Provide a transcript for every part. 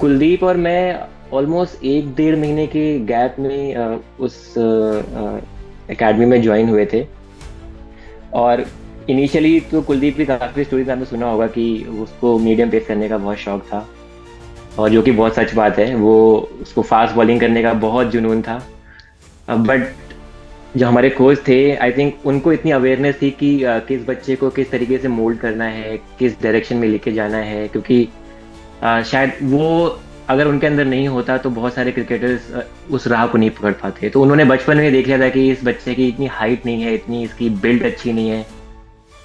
कुलदीप और मैं ऑलमोस्ट एक डेढ़ महीने के गैप में उस एकेडमी में ज्वाइन हुए थे। और इनिशियली तो कुलदीप की काफ़ी स्टोरीज आपने सुना होगा कि उसको मीडियम पेस करने का बहुत शौक था, और जो कि बहुत सच बात है। वो उसको फास्ट बॉलिंग करने का बहुत जुनून था। बट जो हमारे कोच थे, आई थिंक उनको इतनी अवेयरनेस थी कि किस बच्चे को किस तरीके से मोल्ड करना है, किस डायरेक्शन में लेके जाना है, क्योंकि शायद वो अगर उनके अंदर नहीं होता तो बहुत सारे क्रिकेटर्स उस राह को नहीं पकड़ पाते। तो उन्होंने बचपन में देख लिया था कि इस बच्चे की इतनी हाइट नहीं है, इतनी इसकी बिल्ड अच्छी नहीं है,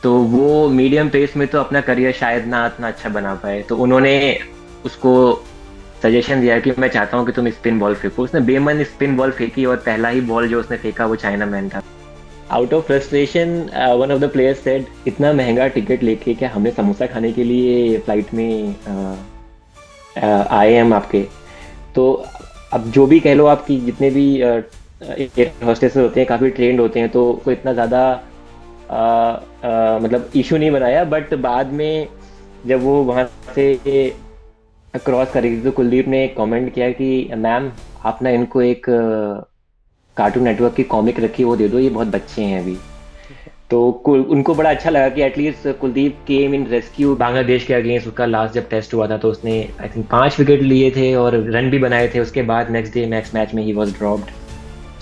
तो वो मीडियम पेस में तो अपना करियर शायद ना इतना अच्छा बना पाए। तो उन्होंने उसको सजेशन दिया कि मैं चाहता हूँ कि तुम स्पिन बॉल फेंको। उसने बेमन स्पिन बॉल फेंकी, और पहला ही बॉल जो उसने फेंका वो चाइना मैन था। Out of frustration one of the players said, इतना महंगा टिकट लेके क्या हमने समोसा खाने के लिए फ्लाइट में आए हम आपके? तो अब जो भी कह लो, आपकी जितने भी एयर होस्टेस होते हैं काफ़ी ट्रेंड होते हैं, तो कोई इतना ज़्यादा मतलब इशू नहीं बनाया। बट बाद में जब वो वहाँ से क्रॉस कर रही थी, तो कुलदीप ने कमेंट किया कि मैम, आप ना इनको एक कार्टून नेटवर्क की कॉमिक रखी, वो दे दो, ये बहुत बच्चे हैं अभी। तो उनको बड़ा अच्छा लगा कि at least Kuldeep came in rescue. Bangladesh के अगेंस्ट उसका लास्ट जब टेस्ट हुआ था, तो उसने आई थिंक 5 विकेट लिए थे और रन भी बनाए थे। उसके बाद नेक्स्ट डे नेक्स्ट मैच में he was dropped.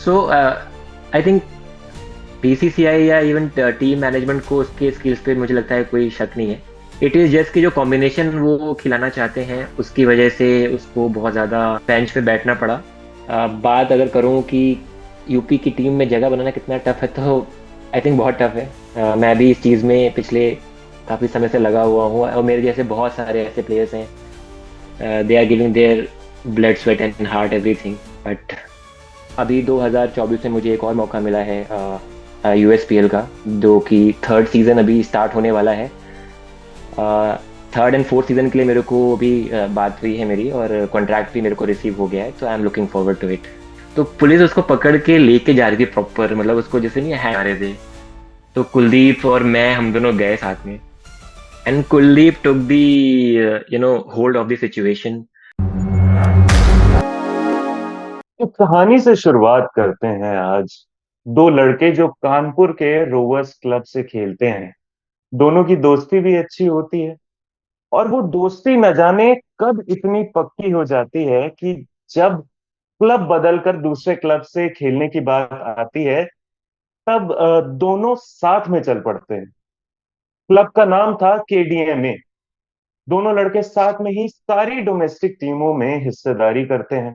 So I think BCCI या इवन टीम मैनेजमेंट को उसके स्किल्स पे मुझे लगता है कोई शक नहीं है। इट इज जस्ट कि जो कॉम्बिनेशन वो खिलाना चाहते हैं उसकी वजह से उसको बहुत ज़्यादा बेंच पे बैठना पड़ा। बात अगर करूँ कि यूपी की टीम में जगह बनाना कितना टफ है, तो आई थिंक बहुत टफ है। मैं भी इस चीज़ में पिछले काफ़ी समय से लगा हुआ हूँ, और मेरे जैसे बहुत सारे ऐसे प्लेयर्स हैं, they are giving their blood sweat and heart everything. But अभी 2024 में मुझे एक और मौका मिला है यूएसपीएल का, जो कि थर्ड सीजन अभी स्टार्ट होने वाला है। थर्ड एंड फोर्थ सीजन के लिए मेरे को अभी बात हुई है मेरी, और कॉन्ट्रैक्ट भी मेरे को रिसीव हो गया है, तो I am looking forward to it. तो पुलिस उसको पकड़ के लेके जा रही थी प्रॉपर, मतलब उसको जैसे नहीं है आ रहे थे। तो कुलदीप और मैं, हम दोनों गए साथ में, and Kuldeep took the hold of the situation. एक कहानी से शुरुआत करते हैं आज। दो लड़के जो कानपुर के रोवर्स क्लब से खेलते हैं। दोनों की दोस्ती भी अच्छी होती है, और वो दोस्ती न जाने कब इतनी पक्की हो जाती है कि जब क्लब बदलकर दूसरे क्लब से खेलने की बात आती है, तब दोनों साथ में चल पड़ते हैं। क्लब का नाम था केडीएमए। दोनों लड़के साथ में ही सारी डोमेस्टिक टीमों में हिस्सेदारी करते हैं।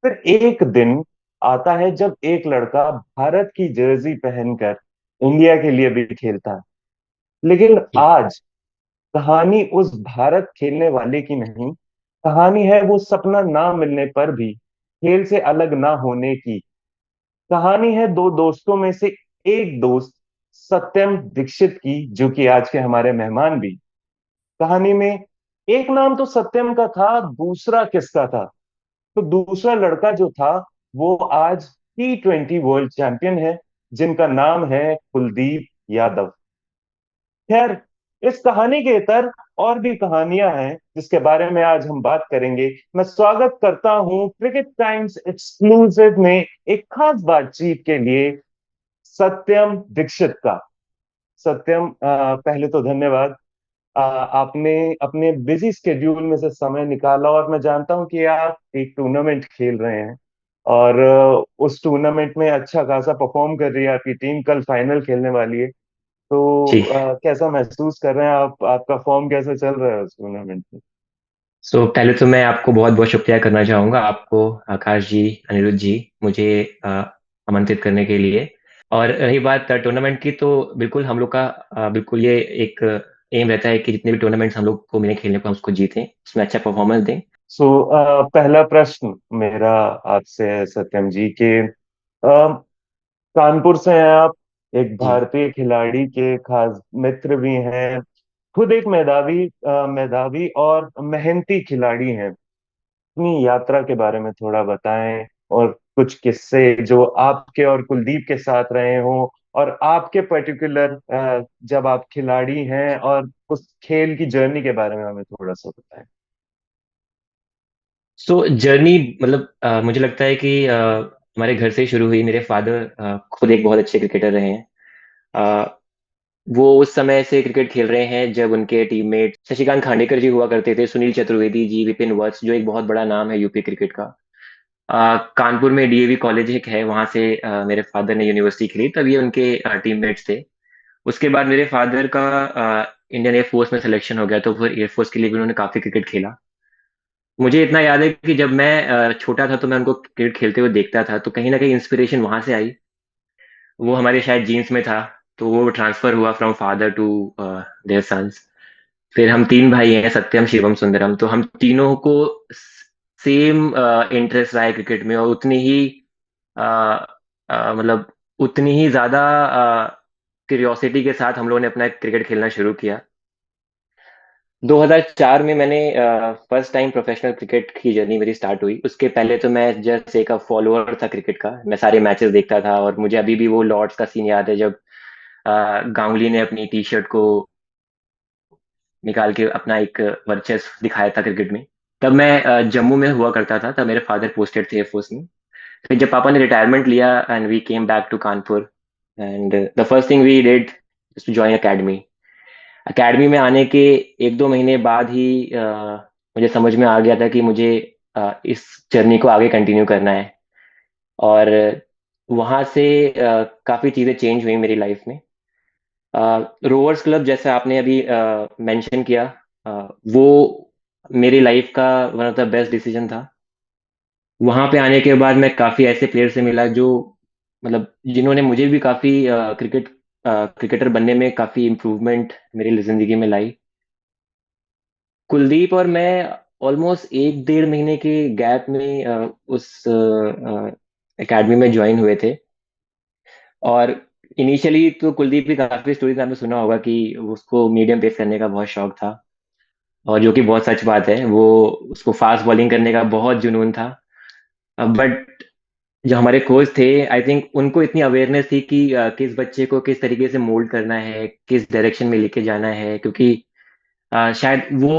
फिर एक दिन आता है जब एक लड़का भारत की जर्सी पहनकर इंडिया के लिए भी खेलता है। लेकिन आज कहानी उस भारत खेलने वाले की नहीं, कहानी है वो सपना ना मिलने पर भी खेल से अलग ना होने की। कहानी है दो दोस्तों में से एक दोस्त सत्यम दीक्षित की, जो कि आज के हमारे मेहमान भी। कहानी में एक नाम तो सत्यम का था, दूसरा किसका था? तो दूसरा लड़का जो था वो आज T20 वर्ल्ड चैंपियन है, जिनका नाम है कुलदीप यादव। खैर, इस कहानी के इतर और भी कहानियां हैं जिसके बारे में आज हम बात करेंगे। मैं स्वागत करता हूं क्रिकेट टाइम्स एक्सक्लूसिव में एक खास बातचीत के लिए सत्यम दीक्षित का। सत्यम, पहले तो धन्यवाद। आपने अपने बिजी स्केड्यूल में से समय निकाला, और मैं जानता हूं कि आप एक टूर्नामेंट खेल रहे हैं, और उस टूर्नामेंट में अच्छा खासा परफॉर्म कर रही है आपकी टीम। कल फाइनल खेलने वाली है। तो जी। कैसा महसूस कर रहे हैं आप? आपका फॉर्म कैसे चल रहा है उस टूर्नामेंट में? सो पहले तो मैं आपको बहुत बहुत शुक्रिया करना चाहूँगा, आपको, आकाश जी, अनिरुद्ध जी, मुझे अ, आमंत्रित करने के लिए। और रही बात टूर्नामेंट की, तो बिल्कुल हम लोग का बिल्कुल ये एक एम रहता है कि जितने भी टूर्नामेंट्स हम लोग को मिले खेलने को, हम उसको जीतें, उसमें अच्छा परफॉर्मेंस दें। सो पहला प्रश्न मेरा आपसे है सत्यम जी के, कानपुर से हैं आप, एक जी। भारतीय खिलाड़ी के खास मित्र भी हैं, खुद एक मेधावी और मेहनती खिलाड़ी हैं। अपनी यात्रा के बारे में थोड़ा बताएं, और कुछ किस्से जो आपके और कुलदीप के साथ रहे हों, और आपके पर्टिकुलर जब आप खिलाड़ी हैं, और उस खेल की जर्नी के बारे में हमें थोड़ा सा बताएं। सो जर्नी मतलब मुझे लगता है कि हमारे घर से ही शुरू हुई। मेरे फादर खुद एक बहुत अच्छे क्रिकेटर रहे हैं। अ, वो उस समय से क्रिकेट खेल रहे हैं जब उनके टीममेट शशिकांत खांडेकर जी हुआ करते थे, सुनील चतुर्वेदी जी, विपिन वत्स, जो एक बहुत बड़ा नाम है यूपी क्रिकेट का। कानपुर में डीएवी कॉलेज एक है, वहां से मेरे फादर ने यूनिवर्सिटी खेली, तब ये उनके टीममेट्स थे। उसके बाद मेरे फादर का इंडियन एयरफोर्स में सिलेक्शन हो गया, तो फिर एयरफोर्स के लिए भी उन्होंने काफी क्रिकेट खेला। मुझे इतना याद है कि जब मैं छोटा था तो मैं उनको क्रिकेट खेलते हुए देखता था, तो कहीं ना कहीं इंस्पिरेशन वहां से आई। वो हमारे शायद जीन्स में था, तो वो ट्रांसफर हुआ from father to their sons. फिर हम तीन भाई हैं, सत्यम शिवम सुंदरम, तो हम तीनों को सेम इंटरेस्ट रहा है क्रिकेट में, और उतनी ही अ, मतलब उतनी ही ज्यादा क्यूरियोसिटी के साथ हम लोगों ने अपना क्रिकेट खेलना शुरू किया। 2004 में मैंने फर्स्ट टाइम प्रोफेशनल क्रिकेट की जर्नी मेरी स्टार्ट हुई। उसके पहले तो मैं जस्ट एक फॉलोअर था क्रिकेट का, मैं सारे मैचेस देखता था, और मुझे अभी भी वो लॉर्ड्स का सीन याद है जब गांगुली ने अपनी टी शर्ट को निकाल के अपना एक वर्चस्व दिखाया था क्रिकेट में। तब मैं जम्मू में हुआ करता था, तब मेरे फादर पोस्टेड थे एयरफोर्स में। फिर जब पापा ने रिटायरमेंट लिया and we came back to Kanpur, and the first thing we did to join academy. Academy में आने के एक दो महीने बाद ही मुझे समझ में आ गया था कि मुझे इस जर्नी को आगे कंटिन्यू करना है। और वहाँ से काफ़ी चीज़ें चेंज हुई मेरी लाइफ में। रोवर्स क्लब जैसा आपने अभी मेंशन किया, अ, वो मेरी लाइफ का one of the best decision था। वहाँ पे आने के बाद मैं काफ़ी ऐसे प्लेयर से मिला जो मतलब जिन्होंने मुझे भी काफ़ी क्रिकेटर बनने में काफ़ी इम्प्रूवमेंट मेरी ज़िंदगी में लाई। कुलदीप और मैं ऑलमोस्ट एक डेढ़ महीने के गैप में उस एकेडमी में ज्वाइन हुए थे। और इनिशियली तो कुलदीप की काफी स्टोरीज आपने सुना होगा कि उसको मीडियम पेस करने का बहुत शौक था, और जो कि बहुत सच बात है। वो उसको फास्ट बॉलिंग करने का बहुत जुनून था। बट जो हमारे कोच थे, आई थिंक उनको इतनी अवेयरनेस थी कि किस बच्चे को किस तरीके से मोल्ड करना है, किस डायरेक्शन में लेके जाना है, क्योंकि शायद वो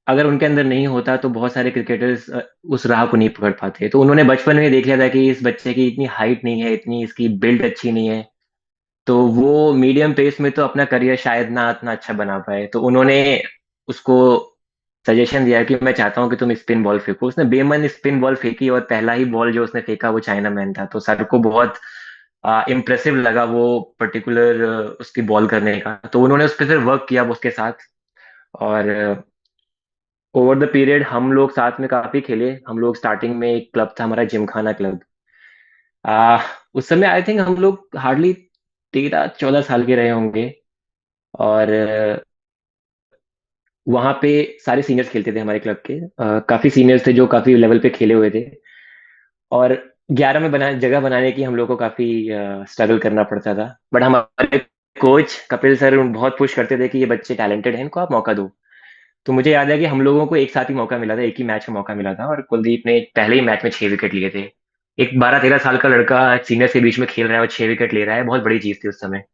अगर उनके अंदर नहीं होता तो बहुत सारे क्रिकेटर्स उस राह को नहीं पकड़ पाते। तो उन्होंने बचपन में देख लिया था कि इस बच्चे की इतनी हाइट नहीं है, इतनी इसकी बिल्ड अच्छी नहीं है, तो वो मीडियम पेस में तो अपना करियर शायद ना इतना अच्छा बना पाए। तो उन्होंने उसको सजेशन दिया कि मैं चाहता हूँ कि तुम स्पिन बॉल फेंको। उसने बेमन स्पिन बॉल फेंकी, और पहला ही बॉल जो उसने फेंका वो चाइना मैन था। तो सर को बहुत इम्प्रेसिव लगा वो पर्टिकुलर उसकी बॉल करने का, तो उन्होंने उस पर फिर वर्क किया उसके साथ। और ओवर द पीरियड हम लोग साथ में काफी खेले। हम लोग स्टार्टिंग में एक क्लब था हमारा, जिमखाना क्लब। आ, उस समय आई थिंक हम लोग हार्डली 13-14 साल के रहे होंगे। और वहाँ पे सारे सीनियर्स खेलते थे हमारे क्लब के। काफी सीनियर्स थे जो काफी लेवल पे खेले हुए थे। और 11 में जगह बनाने की हम लोग को काफी स्ट्रगल करना पड़ता था। बट हमारे कोच कपिल सर बहुत पुश करते थे कि ये बच्चे टैलेंटेड हैं, इनको आप मौका दो। तो मुझे याद है कि हम लोगों को एक साथ ही मौका मिला था, एक ही मैच में मौका मिला था, और कुलदीप ने पहले ही मैच में 6 विकेट लिए थे। एक 12-13 साल का लड़का सीनियर्स के बीच में खेल रहा है और 6 विकेट ले रहा है, बहुत बड़ी चीज थी उस समय।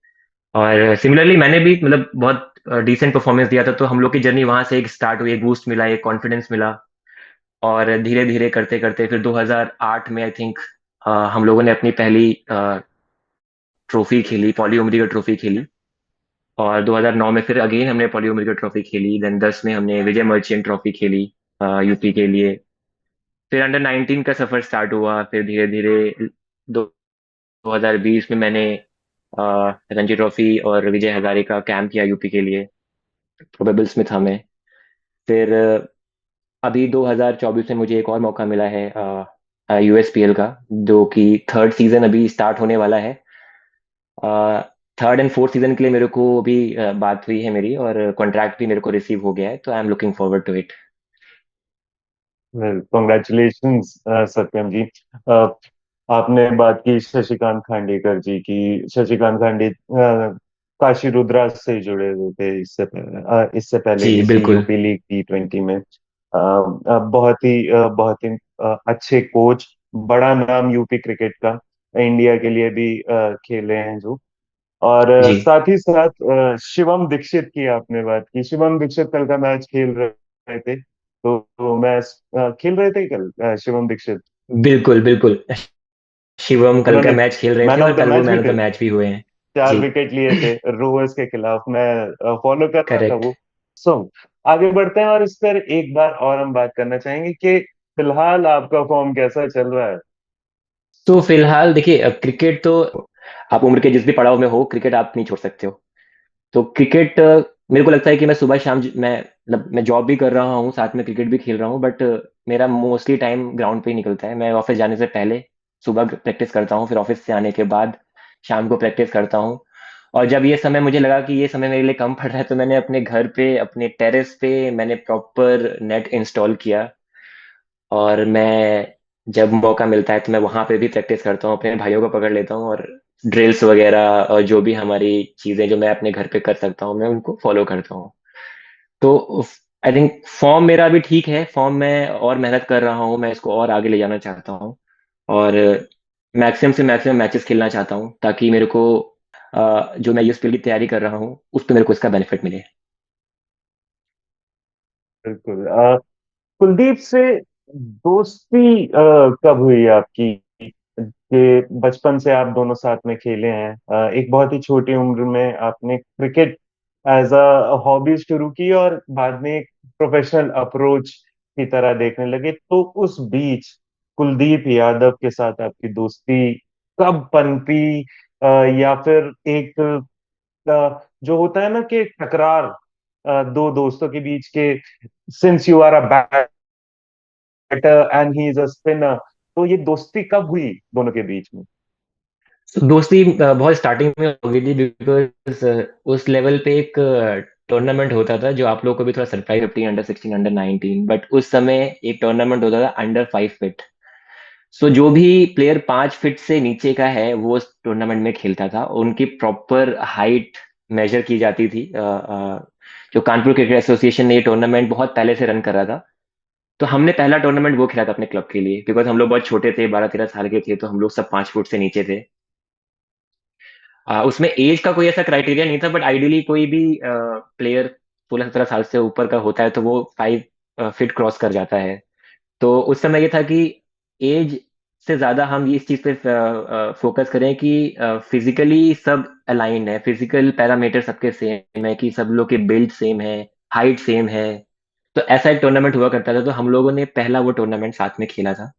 और सिमिलरली मैंने भी मतलब बहुत डिसेंट परफॉर्मेंस दिया था। तो हम लोग की जर्नी वहां से एक स्टार्ट हुई, एक बूस्ट मिला, एक कॉन्फिडेंस मिला। और धीरे धीरे करते करते फिर 2008 में आई थिंक हम लोगों ने अपनी पहली ट्रॉफी खेली, पॉली उमरी का ट्रॉफी खेली। और 2009 में फिर अगेन हमने पॉली उमरी का ट्रॉफी खेली। देन 10 में हमने विजय मर्चेंट ट्रॉफी खेली यूपी के लिए। फिर अंडर 19 का सफर स्टार्ट हुआ। फिर धीरे धीरे 2020 में मैंने रणजी ट्रॉफी और विजय हजारे का कैंप किया यूपी के लिए, प्रोबेबल्स में था मैं। फिर अभी 2024 में मुझे एक और मौका मिला है यूएसपीएल का, जो कि थर्ड सीजन अभी स्टार्ट होने वाला है। थर्ड एंड फोर्थ सीजन के लिए मेरे को अभी बात हुई है मेरी, और कॉन्ट्रैक्ट भी मेरे को रिसीव हो गया है, तो I am looking forward to it. Congratulations Satyam ji. Uh, आपने बात की शशिकांत खांडेकर जी की। शशिकांत काशी रुद्रा से जुड़े हुए थे इससे पहले जी इसी बिल्कुल। यूपी लीग T20 में। बहुत ही अच्छे कोच, बड़ा नाम यूपी क्रिकेट का, इंडिया के लिए भी खेले हैं जो। और जी साथ ही साथ शिवम दीक्षित की आपने बात की। शिवम दीक्षित कल का मैच खेल रहे थे। तो मैं खेल रहे थे कल शिवम दीक्षित। बिल्कुल बिल्कुल। शिवम कल का उन्होंने मैच खेल रहे थे मैन और ऑफ द कल वो मैच भी मैन ऑफ द थे। मैच भी हुए हैं। चार जी। विकेट लिए थे रोवर्स के खिलाफ। मैं फॉलो कर रहा था करेक्ट। वो। सो आगे बढ़ते हैं और इस पर एक बार और हम बात करना चाहेंगे कि फिलहाल आपका फॉर्म कैसा चल रहा है। तो फिलहाल देखिए, अब क्रिकेट तो आप उम्र के जिस भी पड़ाव में हो, क्रिकेट आप नहीं छोड़ सकते हो। तो क्रिकेट मेरे को लगता है कि मैं सुबह शाम मैं मतलब मैं जॉब भी कर रहा हूँ, साथ में क्रिकेट भी खेल रहा हूँ, बट मेरा मोस्टली टाइम ग्राउंड पे ही निकलता है। मैं ऑफिस जाने से पहले सुबह प्रैक्टिस करता हूँ, फिर ऑफिस से आने के बाद शाम को प्रैक्टिस करता हूँ। और जब ये समय मुझे लगा कि ये समय मेरे लिए कम पड़ रहा है, तो मैंने अपने घर पे, अपने टेरेस पे मैंने प्रॉपर नेट इंस्टॉल किया। और मैं जब मौका मिलता है तो मैं वहां पे भी प्रैक्टिस करता हूँ, अपने भाइयों को पकड़ लेता हूँ, और ड्रिल्स वगैरह और जो भी हमारी चीजें जो मैं अपने घर पे कर सकता हूँ, मैं उनको फॉलो करता हूँ। तो आई थिंक फॉर्म मेरा भी ठीक है। फॉर्म में और मेहनत कर रहा हूँ, मैं इसको और आगे ले जाना चाहता हूँ। और मैक्सिमम से मैक्सिमम मैचेस खेलना चाहता हूँ, ताकि मेरे को जो मैं यूएसपीएल की तैयारी कर रहा हूँ उस पर मेरे को इसका बेनिफिट मिले। बिल्कुल। कुलदीप से दोस्ती कब हुई आपकी कि बचपन से आप दोनों साथ में खेले हैं? एक बहुत ही छोटी उम्र में आपने क्रिकेट एज अ हॉबी शुरू की और बाद में एक प्रोफेशनल अप्रोच की तरह देखने लगे। तो उस बीच कुलदीप यादव के साथ आपकी दोस्ती कब पनपी? या फिर एक जो होता है ना कि टकरार दो दोस्तों के बीच के, since you are a batter and he is a spinner, तो ये दोस्ती कब हुई दोनों के बीच में? तो दोस्ती बहुत स्टार्टिंग में हो गई थी, बिकॉज उस लेवल पे एक टूर्नामेंट होता था जो आप लोगों को भी थोड़ा सरप्राइज, 15, अंडर 16, अंडर 19, बट उस समय एक टूर्नामेंट होता था अंडर 5 फीट। सो जो भी प्लेयर 5 फीट से नीचे का है वो उस टूर्नामेंट में खेलता था। उनकी प्रॉपर हाइट मेजर की जाती थी। जो कानपुर क्रिकेट एसोसिएशन ने ये टूर्नामेंट बहुत पहले से रन कर रहा था। तो हमने पहला टूर्नामेंट वो खेला था अपने क्लब के लिए, बिकॉज हम लोग बहुत छोटे थे, 12-13 साल के थे, तो हम लोग सब 5 फुट से नीचे थे। उसमें एज का कोई ऐसा क्राइटेरिया नहीं था, बट आइडियली कोई भी प्लेयर 16-17 साल से ऊपर का होता है तो वो 5 फीट क्रॉस कर जाता है। तो उस समय ये था कि एज से ज्यादा हम ये इस चीज पे फोकस करें कि फिजिकली सब अलाइंड है, फिजिकल पैरामीटर सबके सेम है, कि सब लोग के बिल्ड सेम है, हाइट सेम है। तो ऐसा एक टूर्नामेंट हुआ करता था, तो हम लोगों ने पहला वो टूर्नामेंट साथ में खेला था,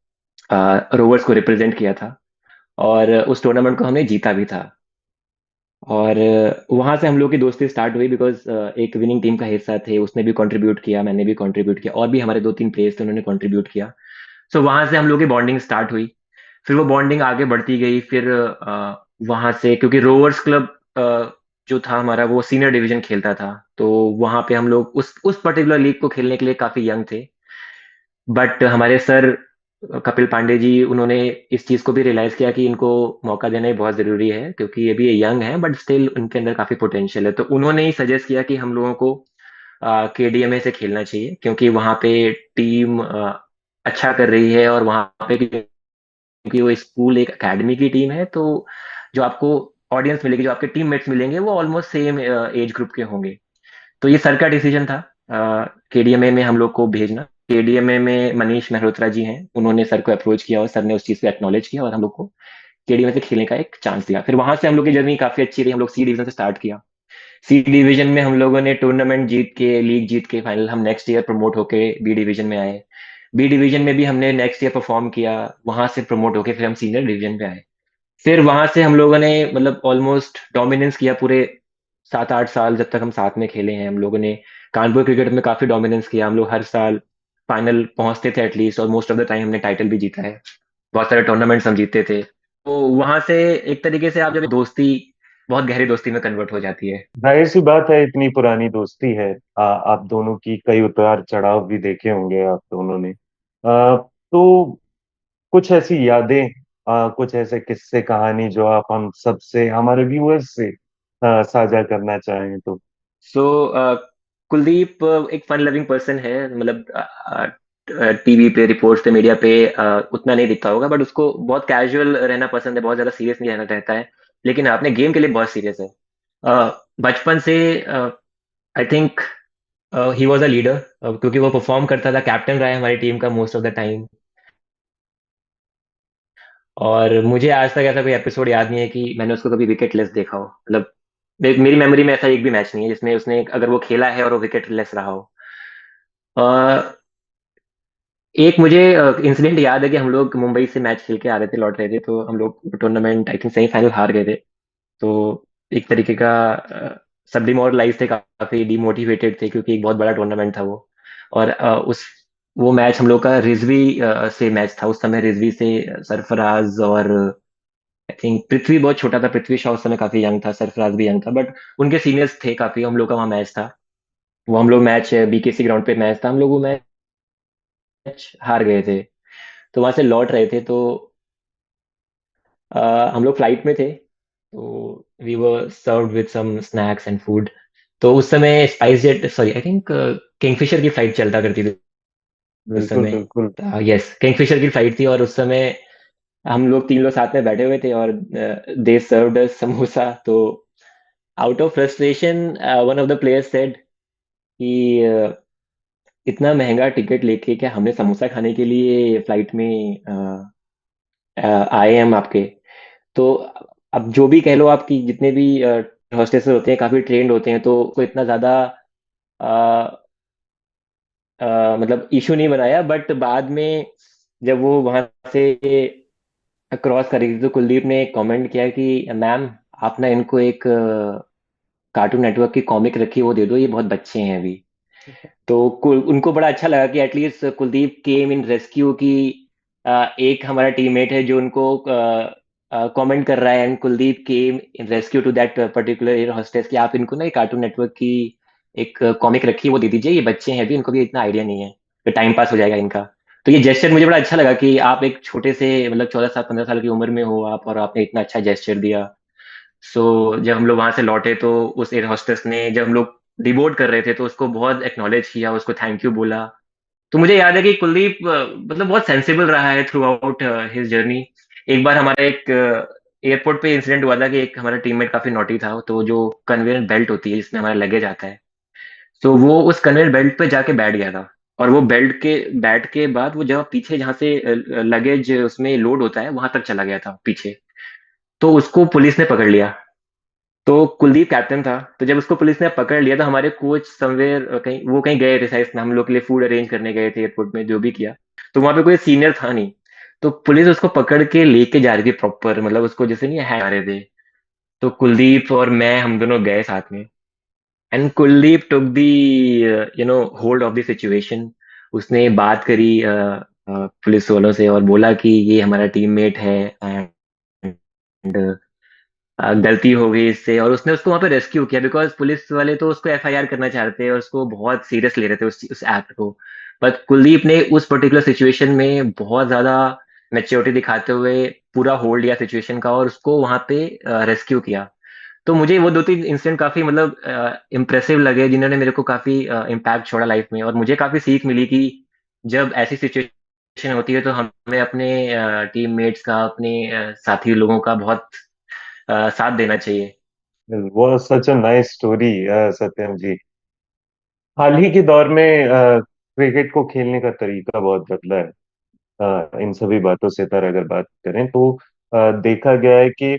रोवर्स को रिप्रेजेंट किया था, और उस टूर्नामेंट को हमने जीता भी था। और वहां से हम लोग की दोस्ती स्टार्ट हुई, बिकॉज एक विनिंग टीम का हिस्सा थे, उसने भी कंट्रीब्यूट किया, मैंने भी कंट्रीब्यूट किया, और भी हमारे 2-3 प्लेयर्स थे, उन्होंने कंट्रीब्यूट किया। सो वहां से हम लोग की बॉन्डिंग स्टार्ट हुई। फिर वो बॉन्डिंग आगे बढ़ती गई। फिर वहां से, क्योंकि रोवर्स क्लब जो था हमारा, वो सीनियर डिवीजन खेलता था, तो वहां पे हम लोग उस पर्टिकुलर लीग को खेलने के लिए काफी यंग थे। बट हमारे सर कपिल पांडे जी, उन्होंने इस चीज को भी रियलाइज किया कि इनको मौका देना ही बहुत जरूरी है, क्योंकि ये भी यंग है बट स्टिल उनके अंदर काफी पोटेंशियल है। तो उन्होंने ही सजेस्ट किया कि हम लोगों को केडीएमए से खेलना चाहिए, क्योंकि वहां पे टीम अच्छा कर रही है, और वहां पे क्योंकि वो स्कूल एक एकेडमी की टीम है, तो जो आपको ऑडियंस मिलेगी, जो आपके टीममेट्स मिलेंगे, वो ऑलमोस्ट सेम एज ग्रुप के होंगे। तो ये सर का डिसीजन था केडीएमए में हम लोग को भेजना। केडीएमए में मनीष मेहरोत्रा जी हैं, उन्होंने सर को अप्रोच किया और सर ने उस चीज को एक्नॉलेज किया और हम लोग को केडीएमए से खेलने का एक चांस दिया। फिर वहां से हम लोग की जर्नी काफी अच्छी रही, हम लोग सी डिवीजन से स्टार्ट किया। सी डिवीजन में हम लोगों ने टूर्नामेंट जीत के, लीग जीत के, फाइनल हम नेक्स्ट ईयर प्रमोट होके बी डिवीजन में आए। बी डिवीजन में भी हमने नेक्स्ट ईयर परफॉर्म किया, वहां से प्रमोट होके फिर हम सीनियर डिवीजन पे आए। फिर वहां से हम लोगों ने मतलब ऑलमोस्ट डोमिनेंस किया पूरे 7-8 साल, जब तक हम साथ में खेले हैं हम लोगों ने। कानपुर क्रिकेट में काफी डोमिनेंस किया, हम लोग हर साल फाइनल पहुंचते थे एटलीस्ट, और मोस्ट ऑफ द टाइम हमने टाइटल भी जीता है, बहुत सारे टूर्नामेंट्स हम जीतते थे। तो वहां से एक तरीके से आप जब दोस्ती बहुत गहरी दोस्ती में कन्वर्ट हो जाती है। जाहिर सी बात है, इतनी पुरानी दोस्ती है। आप दोनों की कई उतार चढ़ाव भी देखे होंगे आप दोनों ने। तो कुछ ऐसी यादें, कुछ ऐसे किस्से कहानी जो आप हम सबसे, हमारे व्यूअर्स से साझा करना चाहें तो। सो कुलदीप एक फन लविंग पर्सन है, मतलब टीवी पे, रिपोर्ट्स पे, मीडिया पे उतना नहीं दिखता होगा, बट उसको बहुत कैजुअल रहना पसंद है, बहुत ज्यादा सीरियस नहीं रहना चाहता है। लेकिन अपने गेम के लिए बहुत सीरियस है। बचपन से I think he was a leader, क्योंकि वो परफॉर्म करता था, कैप्टन रहा है हमारी टीम का मोस्ट ऑफ द टाइम। और मुझे आज तक ऐसा कोई एपिसोड याद नहीं है कि मैंने उसको कभी विकेट लेस देखा हो। मतलब मेरी मेमोरी में ऐसा एक भी मैच नहीं है जिसमें उसने, अगर वो खेला है और वो विकेट लेस रहा हो। एक मुझे इंसिडेंट याद है कि हम लोग मुंबई से मैच खेल के आ रहे थे, लौट रहे थे, तो हम लोग टूर्नामेंट आई थिंक सेमीफाइनल हार गए थे। तो एक तरीके का सब डिमोरलाइज थे, काफी डिमोटिवेटेड थे, क्योंकि एक बहुत बड़ा टूर्नामेंट था वो। और वो मैच हम लोग का रिजवी से मैच था। उस समय रिजवी से सरफराज और आई थिंक पृथ्वी बहुत छोटा था, पृथ्वी शॉ उस समय काफी यंग था, सरफराज भी यंग था, बट उनके सीनियर्स थे काफी। हम लोग का वहाँ मैच था, वो हम लोग मैच बीकेसी ग्राउंड पे मैच था, हम लोग वो मैच हार गए थे। तो वहां से लौट रहे थे, तो हम लोग फ्लाइट में थे, तो we were served with some snacks and food. तो उस समय SpiceJet, sorry I think Kingfisher की फ्लाइट चलता करती थी उस बिल्कुल समय। बिल्कुल। यस, किंगफिशर की फ्लाइट थी, और उस समय हम लोग तीन लोग साथ में बैठे हुए थे, और दे सर्व्ड अस समोसा। तो out of frustration one of the players said कि इतना महंगा टिकट लेके क्या हमने समोसा खाने के लिए फ्लाइट में आए हैं हम आपके? तो अब जो भी कह लो, आपकी जितने भी हॉस्टेस होते हैं काफी ट्रेंड होते हैं, तो कोई इतना ज्यादा अ, मतलब इशू नहीं बनाया। बट बाद में जब वो वहां से क्रॉस करी थी, तो कुलदीप ने एक कमेंट किया कि मैम, आप ना इनको एक कार्टून नेटवर्क की कॉमिक रखी है, वो दे दो, ये बहुत बच्चे हैं अभी। तो उनको बड़ा अच्छा लगा कि at least Kuldeep came in rescue की। एक हमारा टीममेट है जो उनको कमेंट कर रहा है, and Kuldeep came in rescue to that particular air hostess कि आप इनको ना एक कार्टून नेटवर्क की एक कॉमिक रखी है, वो दे दीजिए, ये बच्चे हैं अभी, इनको भी इतना आइडिया नहीं है, तो टाइम पास हो जाएगा इनका। तो ये जेस्चर मुझे बड़ा अच्छा लगा कि आप एक छोटे से, मतलब 14 साल 15 साल की उम्र में हो आप, और आपने इतना अच्छा जेस्चर दिया। सो जब हम लोग वहां से लौटे, तो उस एयर होस्टेस ने, जब हम लोग डिबोर्ड कर रहे थे, तो उसको बहुत एक्नॉलेज किया, उसको थैंक यू बोला। तो मुझे याद है कि कुलदीप मतलब बहुत सेंसिबल रहा है थ्रू आउट हिज जर्नी। एक बार हमारा एक एयरपोर्ट पे इंसिडेंट हुआ था कि एक हमारा टीममेट काफी नॉटी था, तो जो कन्वेयर बेल्ट होती है जिसमें हमारा लगेज आता है, तो वो उस कन्वेयर बेल्ट पे जाके बैठ गया था। और वो बेल्ट के बैठ के बाद वो जब पीछे जहाँ से लगेज उसमें लोड होता है वहां तक चला गया था पीछे। तो उसको पुलिस ने पकड़ लिया। तो कुलदीप कैप्टन था, तो जब उसको पुलिस ने पकड़ लिया, तो हमारे कोच समवेयर कहीं, वो कहीं गए थे शायद, हम लोग के लिए फूड अरेंज करने गए थे एयरपोर्ट में, जो भी किया। तो वहां पे कोई सीनियर था नहीं। तो पुलिस उसको पकड़ के लेके जा रही थी प्रॉपर, मतलब उसको जैसे नहीं है आ रहे थे। तो कुलदीप और मैं, हम दोनों गए साथ में, and Kuldeep took the hold of the situation. उसने बात करी पुलिस वालों से, और बोला कि ये हमारा टीममेट है, एंड गलती हो गई इससे, और उसने उसको वहां पे रेस्क्यू किया, बिकॉज पुलिस वाले तो उसको एफआईआर करना चाहते हैं और उसको बहुत सीरियस ले रहे थे उस एक्ट को। बट कुलदीप ने उस पर्टिकुलर सिचुएशन में बहुत ज्यादा मैच्योरिटी दिखाते हुए पूरा होल्ड लिया सिचुएशन का, और उसको वहां पे रेस्क्यू किया। तो मुझे वो दो तीन इंसिडेंट काफी मतलब इम्प्रेसिव लगे, जिन्होंने मेरे को काफी इम्पैक्ट छोड़ा लाइफ में, और मुझे काफी सीख मिली कि जब ऐसी सिचुएशन होती है, तो हमें अपने टीममेट्स का, अपने साथी लोगों का बहुत साथ देना चाहिए। वो सच अ नाइस स्टोरी सत्यम जी। हाल ही के दौर में क्रिकेट को खेलने का तरीका बहुत बदला है। इन सभी बातों से तर अगर बात करें तो देखा गया है कि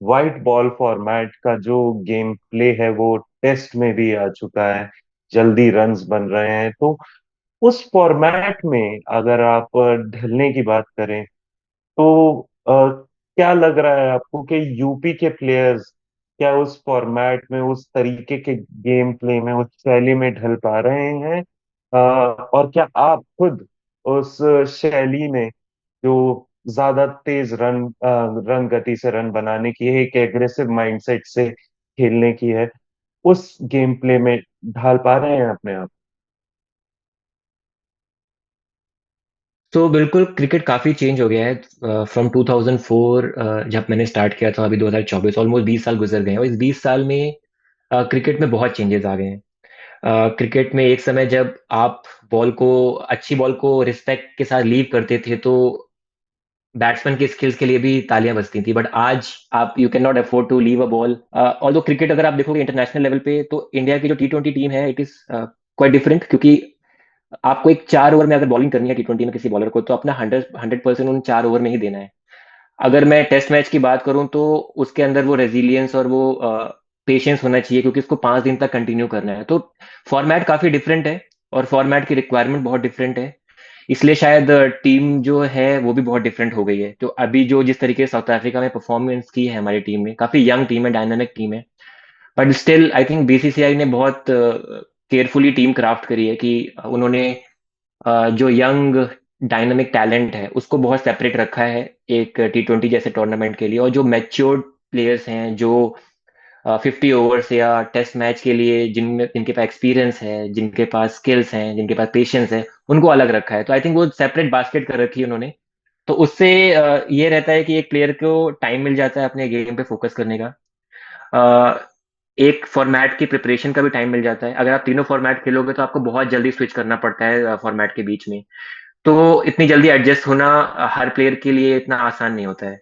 वाइट बॉल फॉर्मेट का जो गेम प्ले है वो टेस्ट में भी आ चुका है। जल्दी रन्स बन रहे हैं, तो उस फॉर्मेट में अगर आप ढलने की बात करें तो क्या लग रहा है आपको कि यूपी के प्लेयर्स क्या उस फॉर्मेट में, उस तरीके के गेम प्ले में, उस शैली में ढल पा रहे हैं? और क्या आप खुद उस शैली में, जो ज्यादा तेज रन गति से रन बनाने की है, एक एग्रेसिव माइंडसेट से खेलने की है, उस गेम प्ले में ढाल पा रहे हैं अपने आप? तो बिल्कुल क्रिकेट काफी चेंज हो गया है फ्रॉम 2004, जब मैंने स्टार्ट किया था, अभी 2024, ऑलमोस्ट 20 साल गुजर गए हैं, और इस 20 साल में क्रिकेट में बहुत चेंजेस आ गए हैं। क्रिकेट में एक समय जब आप बॉल को, अच्छी बॉल को रिस्पेक्ट के साथ लीव करते थे, तो बैट्समैन के स्किल्स के लिए भी तालियां बजती थी। बट आज आप, you can not afford to leave a ball. Although cricket अगर आप देखोगे इंटरनेशनल लेवल पे, तो इंडिया की जो T20 टीम है, इट इज क्वाइट डिफरेंट, क्योंकि आपको एक 4 ओवर में अगर बॉलिंग करनी है T20 में किसी बॉलर को, तो अपना 100% उन 4 ओवर में ही देना है। अगर मैं टेस्ट मैच की बात करूं तो उसके अंदर वो रेजिलियंस और वो पेशेंस होना चाहिए, क्योंकि उसको 5 दिन तक कंटिन्यू करना है। तो फॉर्मेट काफी डिफरेंट है, और फॉर्मेट की रिक्वायरमेंट बहुत डिफरेंट है। इसलिए शायद टीम जो है वो भी बहुत डिफरेंट हो गई है। तो अभी जो जिस तरीके से साउथ अफ्रीका में परफॉर्मेंस की है हमारी टीम ने, काफी यंग टीम है, डायनामिक टीम है, but still I think BCCI ने बहुत केयरफुली टीम क्राफ्ट करी है कि उन्होंने जो यंग डायनामिक टैलेंट है उसको बहुत सेपरेट रखा है एक T20 जैसे टूर्नामेंट के लिए। और जो मैच्योर्ड प्लेयर्स हैं, जो 50 ओवर्स या टेस्ट मैच के लिए जिनमें जिनके पास एक्सपीरियंस है, जिनके पास स्किल्स हैं, जिनके पास पेशेंस है, उनको अलग रखा है। तो आई थिंक वो सेपरेट बास्केट कर रखी है उन्होंने। तो उससे ये रहता है कि एक प्लेयर को टाइम मिल जाता है अपने गेम पे फोकस करने का। अ, एक फॉर्मेट की प्रिपरेशन का भी टाइम मिल जाता है। अगर आप तीनों फॉर्मेट खेलोगे तो आपको बहुत जल्दी स्विच करना पड़ता है फॉर्मेट के बीच में। तो इतनी जल्दी एडजस्ट होना हर प्लेयर के लिए इतना आसान नहीं होता है।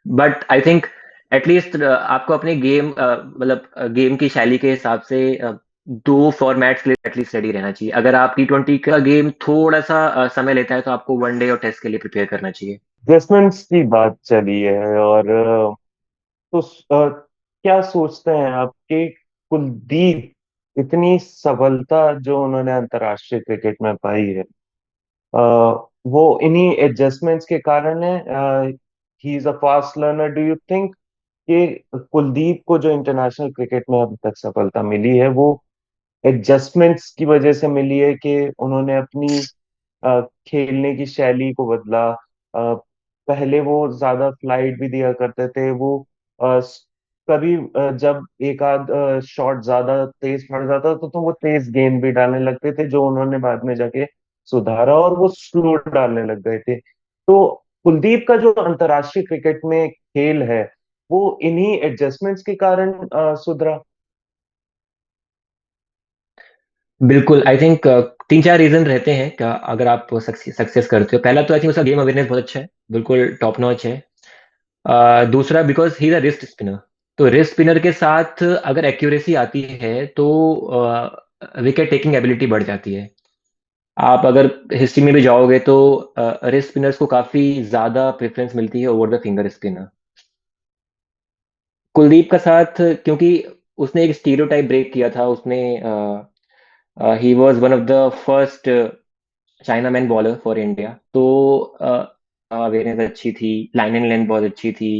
बट आई थिंक एटलीस्ट आपको अपने गेम मतलब गेम की शैली के हिसाब से 2 फॉर्मेट्स के लिए एटलीस्ट रेडी रहना चाहिए। अगर आप T20 का गेम थोड़ा सा समय लेता है तो आपको वनडे और टेस्ट के लिए प्रिपेयर करना चाहिए। एडजस्टमेंट्स की बात चली है, और तो क्या सोचते हैं आप कि कुलदीप इतनी सफलता जो उन्होंने अंतर्राष्ट्रीय क्रिकेट में पाई है, वो इन्हीं एडजस्टमेंट्स के कारण है? He is a fast learner, do you think कि कुलदीप को जो इंटरनेशनल क्रिकेट में अभी तक सफलता मिली है वो एडजस्टमेंट्स की वजह से मिली है, कि उन्होंने अपनी खेलने की शैली को बदला? पहले वो ज्यादा फ्लाइट भी दिया करते थे, वो कभी जब एक आध शॉट ज्यादा तेज पड़ जाता था तो वो तेज गेंद भी डालने लगते थे, जो उन्होंने बाद में जाके सुधारा और वो स्लो डालने लग गए थे। तो कुलदीप का जो अंतर्राष्ट्रीय क्रिकेट में खेल है वो इन्हीं एडजस्टमेंट्स के कारण सुधरा। बिल्कुल, आई थिंक 3-4 रीजन रहते हैं का अगर आप सक्सेस करते हो। पहला तो आई थिंक उसका गेम अवेयरनेस बहुत अच्छा है, बिल्कुल टॉप नॉच है। दूसरा, because he is a wrist spinner. तो रिस्ट स्पिनर के साथ अगर एक्यूरेसी आती है तो विकेट टेकिंग एबिलिटी बढ़ जाती है। आप अगर हिस्ट्री में भी जाओगे तो रिस्ट स्पिनर्स को काफी ज्यादा प्रेफरेंस मिलती है over the finger spinner. Kuldeep का साथ, क्योंकि उसने एक स्टीरियोटाइप ब्रेक किया था, उसने he was one of the first China man bowler for India. तो अवेयरनेस अच्छी थी, लाइन एंड लेंथ बहुत अच्छी थी,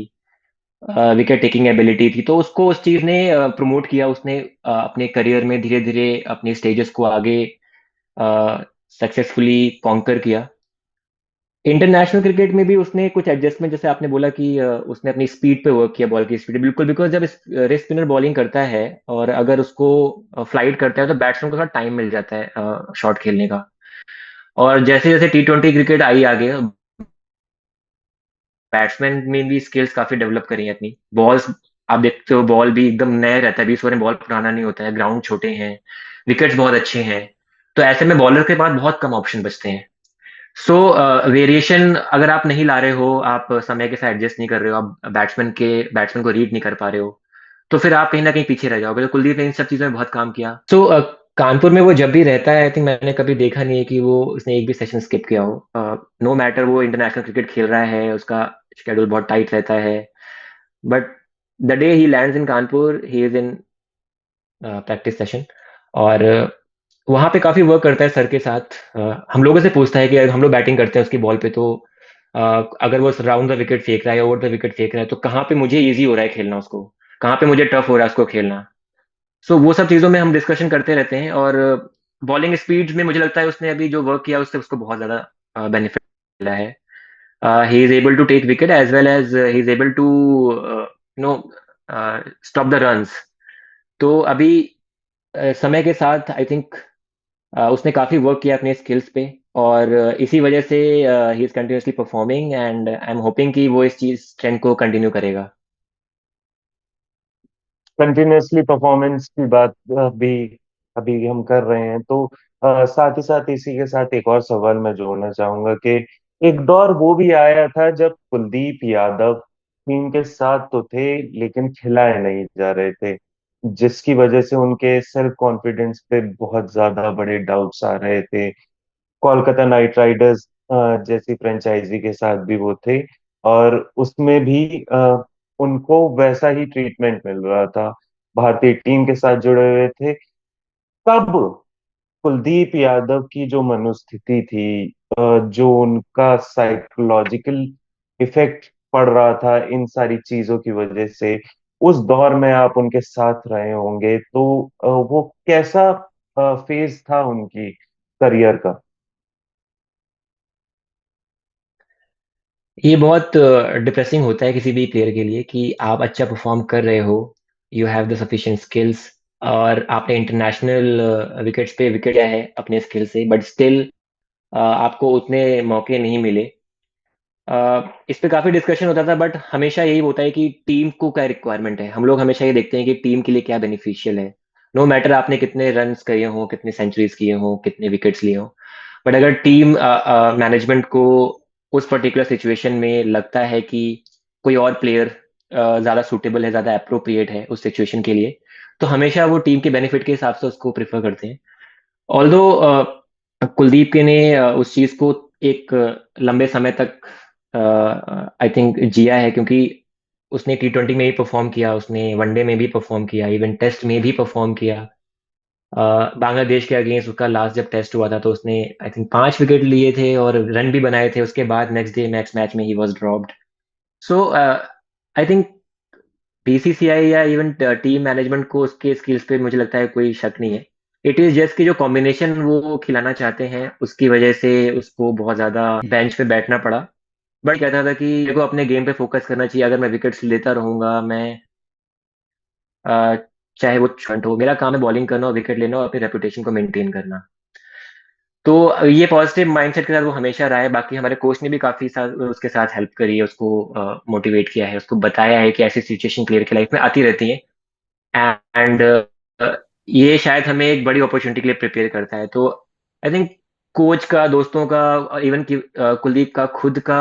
विकेट टेकिंग एबिलिटी थी, तो उसको उस चीज ने प्रमोट किया। उसने अपने करियर में धीरे धीरे अपने स्टेजेस को आगे सक्सेसफुली कॉन्कर किया। इंटरनेशनल क्रिकेट में भी उसने कुछ एडजस्टमेंट, जैसे आपने बोला कि उसने अपनी स्पीड पे वर्क किया, बॉल की स्पीड। बिल्कुल, बिकॉज जब रेस्ट स्पिनर बॉलिंग करता है और अगर उसको फ्लाइट करता है तो बैट्समैन को थोड़ा टाइम मिल जाता है शॉट खेलने का। और जैसे जैसे T20 क्रिकेट आई आगे, बैट्समैन में भी स्किल्स काफी डेवलप करी हैं अपनी। बॉल्स आप देखते हो, बॉल भी एकदम नया रहता है, 20 ओवर में बॉल पुराना नहीं होता है, ग्राउंड छोटे हैं, विकेट्स बहुत अच्छे हैं। तो ऐसे में बॉलर के पास बहुत कम ऑप्शन बचते हैं। सो वेरिएशन अगर आप नहीं ला रहे हो, आप समय के साथ एडजस्ट नहीं कर रहे हो, आप बैट्समैन को रीड नहीं कर पा रहे हो, तो फिर आप कहीं ना कहीं पीछे रह जाओगे। तो कुलदीप ने इन सब चीजों में बहुत काम किया। सो कानपुर में वो जब भी रहता है, आई थिंक मैंने कभी देखा नहीं है कि वो उसने एक भी सेशन स्किप किया हो। नो मैटर वो इंटरनेशनल क्रिकेट खेल रहा है, उसका शेड्यूल बहुत टाइट रहता है, but the day he lands in Kanpur, he is in practice session. और वहां पे काफी वर्क करता है सर के साथ। हम लोगों से पूछता है कि अगर हम लोग बैटिंग करते हैं उसकी बॉल पे, तो अगर वो राउंड द विकेट फेंक रहा है, ओवर द विकेट फेंक रहा है, तो कहाँ पे मुझे इजी हो रहा है खेलना उसको, कहाँ पे मुझे टफ हो रहा है उसको खेलना। सो वो सब चीजों में हम डिस्कशन करते रहते हैं। और बॉलिंग स्पीड में मुझे लगता है उसने अभी जो वर्क किया उससे उसको बहुत ज्यादा बेनिफिट मिला है। He is able to take wicket as well as he is able to no stop the runs. तो अभी समय के साथ आई थिंक उसने काफी वर्क किया अपने स्किल्स पे, और इसी वजह से he is continuously performing, and I am hoping कि वो इस चीज ट्रेंड को कंटिन्यू करेगा। कंटिन्यूअसली परफॉर्मेंस की बात भी अभी हम कर रहे हैं, तो साथ ही साथ इसी के साथ एक और सवाल मैं जोड़ना चाहूंगा कि एक दौर वो भी आया था जब कुलदीप यादव टीम के साथ तो थे लेकिन खिलाए नहीं जा रहे थे। जिसकी वजह से उनके सेल्फ कॉन्फिडेंस पे बहुत ज्यादा बड़े डाउट्स आ रहे थे। कोलकाता नाइट राइडर्स जैसी फ्रेंचाइजी के साथ भी वो थे, और उसमें भी उनको वैसा ही ट्रीटमेंट मिल रहा था। भारतीय टीम के साथ जुड़े हुए थे तब कुलदीप यादव की जो मनोस्थिति थी, जो उनका साइकोलॉजिकल इफेक्ट पड़ रहा था इन सारी चीजों की वजह से, उस दौर में आप उनके साथ रहे होंगे, तो वो कैसा फेज था उनकी करियर का? ये बहुत डिप्रेसिंग होता है किसी भी प्लेयर के लिए कि आप अच्छा परफॉर्म कर रहे हो, you have the sufficient skills, और आपने इंटरनेशनल विकेट्स पे विकेट लिया है अपने स्किल से, बट स्टिल आपको उतने मौके नहीं मिले। इस पे काफी डिस्कशन होता था, बट हमेशा यही होता है कि टीम को क्या रिक्वायरमेंट है। हम लोग हमेशा ये देखते हैं कि टीम के लिए क्या बेनिफिशियल है। नो मैटर आपने कितने रन्स किए हो, कितने सेंचुरीज किए हो, कितने विकेट्स लिए हो, बट अगर टीम मैनेजमेंट को उस पर्टिकुलर सिचुएशन में लगता है कि कोई और प्लेयर ज्यादा सूटेबल है, ज्यादा अप्रोप्रिएट है उस सिचुएशन के लिए, तो हमेशा वो टीम के बेनिफिट के हिसाब से उसको प्रेफर करते हैं। ऑल्दो कुलदीप के ने उस चीज को एक लंबे समय तक आई थिंक जिया है, क्योंकि उसने T20 में भी परफॉर्म किया, उसने वनडे में भी परफॉर्म किया, इवन टेस्ट में भी परफॉर्म किया। बांग्लादेश के अगेंस्ट उसका लास्ट जब टेस्ट हुआ था तो उसने आई थिंक 5 विकेट लिए थे और रन भी बनाए थे। उसके बाद नेक्स्ट डे मैच मैच में he was dropped. So I think BCCI या इवन टीम मैनेजमेंट को उसके स्किल्स पे मुझे लगता है कोई शक नहीं है। इट इज जस्ट कि जो कॉम्बिनेशन वो खिलाना चाहते हैं उसकी वजह से उसको बहुत ज्यादा बेंच पे बैठना पड़ा। बट कहता था कि मेरे को अपने गेम पे फोकस करना चाहिए, अगर मैं विकेट्स लेता रहूंगा, मैं अ, चाहे वो फ्रंट हो, मेरा काम है बॉलिंग करना और विकेट लेना और अपनी रेपुटेशन को मेंटेन करना। तो ये पॉजिटिव माइंडसेट के साथ वो हमेशा रहा है। बाकी हमारे कोच ने भी काफी साथ उसके साथ हेल्प करी है, उसको मोटिवेट किया है, उसको बताया है कि ऐसी सिचुएशन प्लेयर की लाइफ में आती रहती है, एंड ये शायद हमें एक बड़ी अपॉर्चुनिटी के लिए प्रिपेयर करता है। तो आई थिंक कोच का, दोस्तों का, इवन कुलदीप का खुद का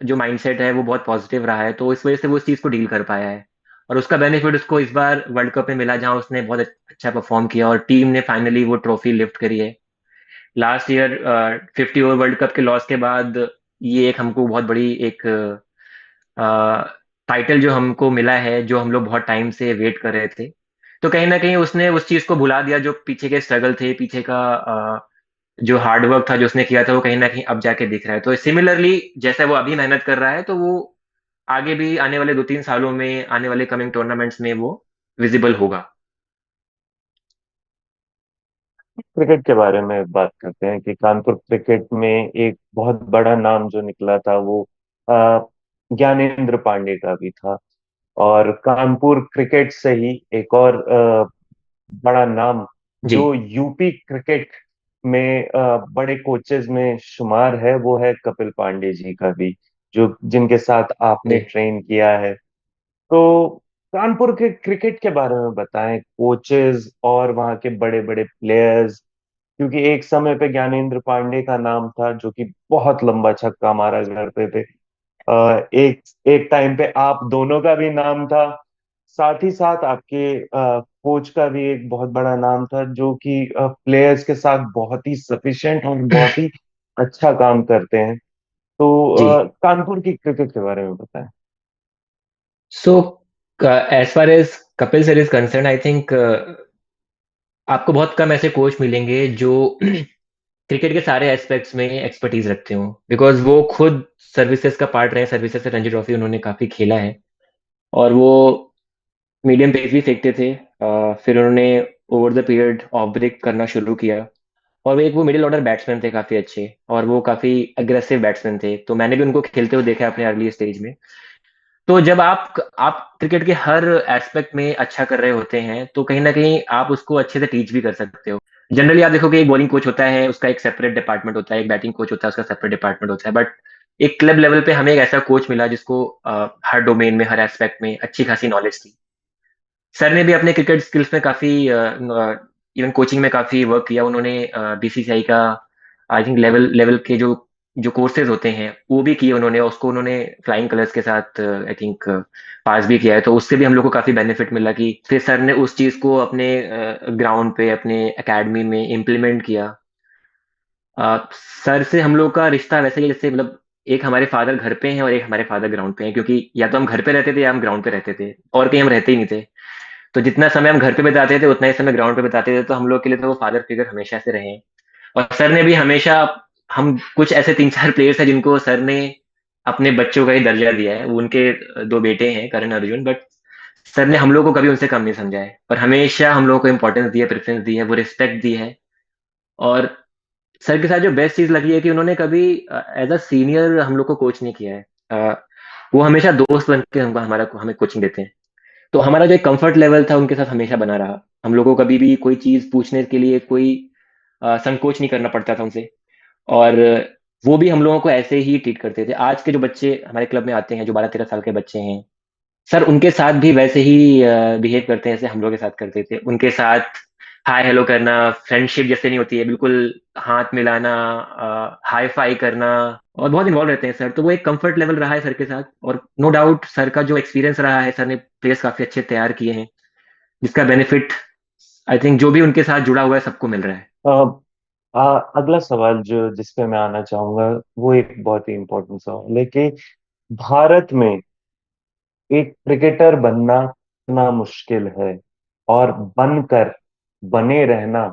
जो माइंडसेट है वो बहुत पॉजिटिव रहा है, तो इस वजह से वो इस चीज को डील कर पाया है। और उसका बेनिफिट उसको इस बार वर्ल्ड कप में मिला, जहां उसने बहुत अच्छा परफॉर्म किया और टीम ने फाइनली वो ट्रॉफी लिफ्ट करी है। Last year 50 over world cup के लॉस के बाद ये एक हमको बहुत बड़ी एक टाइटल जो हमको मिला है, जो हम लोग बहुत टाइम से वेट कर रहे थे। तो कहीं ना कहीं उसने उस चीज को भुला दिया, जो पीछे के स्ट्रगल थे, पीछे का जो हार्डवर्क था जो उसने किया था, वो कहीं ना कहीं अब जाके दिख रहा है। तो सिमिलरली जैसा वो अभी मेहनत कर रहा है, तो वो आगे भी आने वाले 2-3 सालों में, आने वाले कमिंग टूर्नामेंट्स में वो विजिबल होगा। क्रिकेट के बारे में बात करते हैं कि कानपुर क्रिकेट में एक बहुत बड़ा नाम जो निकला था वो अ, ज्ञानेंद्र पांडे का भी था। और कानपुर क्रिकेट से ही एक और बड़ा नाम जी। जो यूपी क्रिकेट में बड़े कोचेज में शुमार है, वो है कपिल पांडे जी का भी, जो जिनके साथ आपने जी। ट्रेन किया है। तो कानपुर के क्रिकेट के बारे में बताएं, कोचेज और वहाँ के बड़े बड़े प्लेयर्स, क्योंकि एक समय पे ज्ञानेंद्र पांडे का नाम था जो कि बहुत लंबा छक्का मारा करते थे। एक एक टाइम पे आप दोनों का भी नाम था, साथ ही साथ आपके कोच का भी एक बहुत बड़ा नाम था, जो कि प्लेयर्स के साथ बहुत ही सफिशिएंट और बहुत ही अच्छा काम करते हैं। तो जी। कानपुर की क्रिकेट के बारे में बताएं। So as far as Kapil sir is concern, I think आपको बहुत कम ऐसे कोच मिलेंगे जो क्रिकेट के सारे एस्पेक्ट्स में एक्सपर्टीज रखते हो, बिकॉज वो खुद सर्विसेज का पार्ट रहे हैं। सर्विसेज से रणजी ट्रॉफी उन्होंने काफी खेला है, और वो मीडियम पेस भी फेंकते थे। फिर उन्होंने over the period of break करना शुरू किया, और वो मिडिल ऑर्डर बैट्समैन थे काफी अच्छे, और वो काफी अग्रेसिव बैट्समैन थे। तो मैंने भी उनको खेलते हुए देखा है अपने अर्ली स्टेज में। तो जब आप क्रिकेट के हर एस्पेक्ट में अच्छा कर रहे होते हैं, तो कहीं ना कहीं आप उसको अच्छे से टीच भी कर सकते हो। जनरली आप देखोगे एक बॉलिंग कोच होता है, उसका एक सेपरेट डिपार्टमेंट होता है, एक बैटिंग कोच होता है, उसका सेपरेट डिपार्टमेंट होता है। बट एक क्लब लेवल पे हमें एक ऐसा कोच मिला जिसको हर डोमेन में, हर एस्पेक्ट में अच्छी खासी नॉलेज थी। सर ने भी अपने क्रिकेट स्किल्स में काफी, इवन कोचिंग में काफी वर्क किया उन्होंने। बीसीसीआई का आई थिंक लेवल लेवल के जो जो कोर्सेज होते हैं वो भी किए उन्होंने, उसको उन्होंने फ्लाइंग कलर्स के साथ आई थिंक पास भी किया है। तो उससे भी हम लोग को काफी बेनिफिट मिला कि फिर सर ने उस चीज को अपने ग्राउंड पे अपने एकेडमी में इम्प्लीमेंट किया। सर से हम लोग का रिश्ता वैसे ही जैसे मतलब एक हमारे फादर घर पे हैं और एक हमारे फादर ग्राउंड पे हैं, क्योंकि या तो हम घर पे रहते थे या हम ग्राउंड पे रहते थे, और कहीं हम रहते ही नहीं थे। तो जितना समय हम घर पे बिताते थे उतना ही समय ग्राउंड पे बिताते थे, तो हम लोग के लिए तो वो फादर फिगर हमेशा से रहे हैं। और सर ने भी हमेशा, हम कुछ ऐसे तीन चार प्लेयर्स हैं जिनको सर ने अपने बच्चों का ही दर्जा दिया है। वो उनके दो बेटे हैं, करण अर्जुन, बट सर ने हम लोग को कभी उनसे कम नहीं समझा है, और हमेशा हम लोग को इम्पोर्टेंस दी है, प्रेफरेंस दी है, वो रिस्पेक्ट दी है। और सर के साथ जो बेस्ट चीज लगी है कि उन्होंने कभी एज अ सीनियर हम लोग को कोच नहीं किया है। वो हमेशा दोस्त बन के हमको हमारा हमें कोचिंग देते हैं। तो हमारा जो एक कंफर्ट लेवल था उनके साथ हमेशा बना रहा। हम लोग को कभी भी कोई चीज पूछने के लिए कोई संकोच नहीं करना पड़ता था उनसे। और वो भी हम लोगों को ऐसे ही ट्रीट करते थे। आज के जो बच्चे हमारे क्लब में आते हैं, जो 12-13 साल के बच्चे हैं, सर उनके साथ भी वैसे ही बिहेव करते हैं जैसे हम लोग के साथ करते थे। उनके साथ हाय हेलो करना, फ्रेंडशिप जैसे नहीं होती है बिल्कुल, हाथ मिलाना, हाई फाई करना, और बहुत इन्वॉल्व रहते हैं सर। तो वो एक कंफर्ट लेवल रहा है सर के साथ। और नो डाउट सर का जो एक्सपीरियंस रहा है, सर ने प्लेयर्स काफी अच्छे तैयार किए हैं, जिसका बेनिफिट आई थिंक जो भी उनके साथ जुड़ा हुआ है सबको मिल रहा है। अगला सवाल जो जिस पे मैं आना चाहूंगा, वो एक बहुत ही इम्पोर्टेंट सवाल है कि भारत में एक क्रिकेटर बनना इतना मुश्किल है, और बनकर बने रहना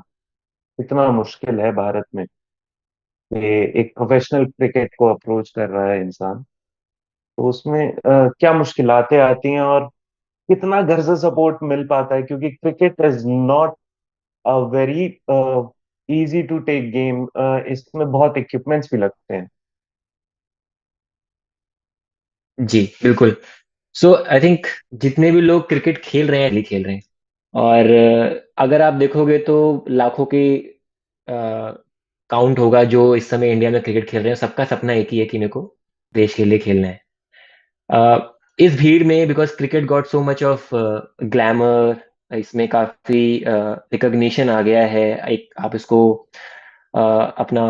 इतना मुश्किल है भारत में, कि एक प्रोफेशनल क्रिकेट को अप्रोच कर रहा है इंसान, तो उसमें क्या मुश्किलातें आती हैं, और कितना घर से सपोर्ट मिल पाता है, क्योंकि cricket is not a very easy to take game, इसमें बहुत इक्विपमेंट्स भी लगते हैं। जी बिल्कुल। सो आई थिंक जितने भी लोग क्रिकेट खेल रहे हैं, खेल रहे हैं। और अगर आप देखोगे तो लाखों के काउंट होगा जो इस समय इंडिया में क्रिकेट खेल रहे हैं। सबका सपना एक ही है कि मेरे को देश के लिए खेलना है। इस भीड़ में because cricket got so much of glamour, इसमें काफी रिकॉग्निशन आ गया है। एक आप इसको अपना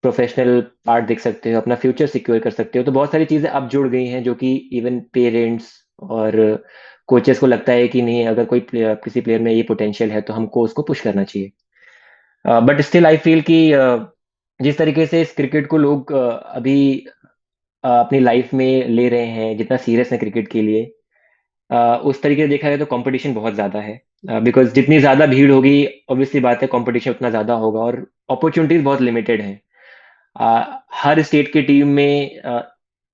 प्रोफेशनल पार्ट देख सकते हो, अपना फ्यूचर सिक्योर कर सकते हो। तो बहुत सारी चीजें अब जुड़ गई हैं जो कि इवन पेरेंट्स और कोचेस को लगता है कि नहीं, अगर कोई किसी प्लेयर में ये पोटेंशियल है तो हमको उसको पुश करना चाहिए। बट स्टिल आई फील कि जिस तरीके से इस क्रिकेट को लोग अभी अपनी लाइफ में ले रहे हैं, जितना सीरियस है क्रिकेट के लिए, उस तरीके से देखा जाए तो कंपटीशन बहुत ज्यादा है। बिकॉज जितनी ज्यादा भीड़ होगी, ऑब्वियसली बात है, कंपटीशन उतना ज्यादा होगा, और अपॉर्चुनिटीज बहुत लिमिटेड हैं। हर स्टेट की टीम में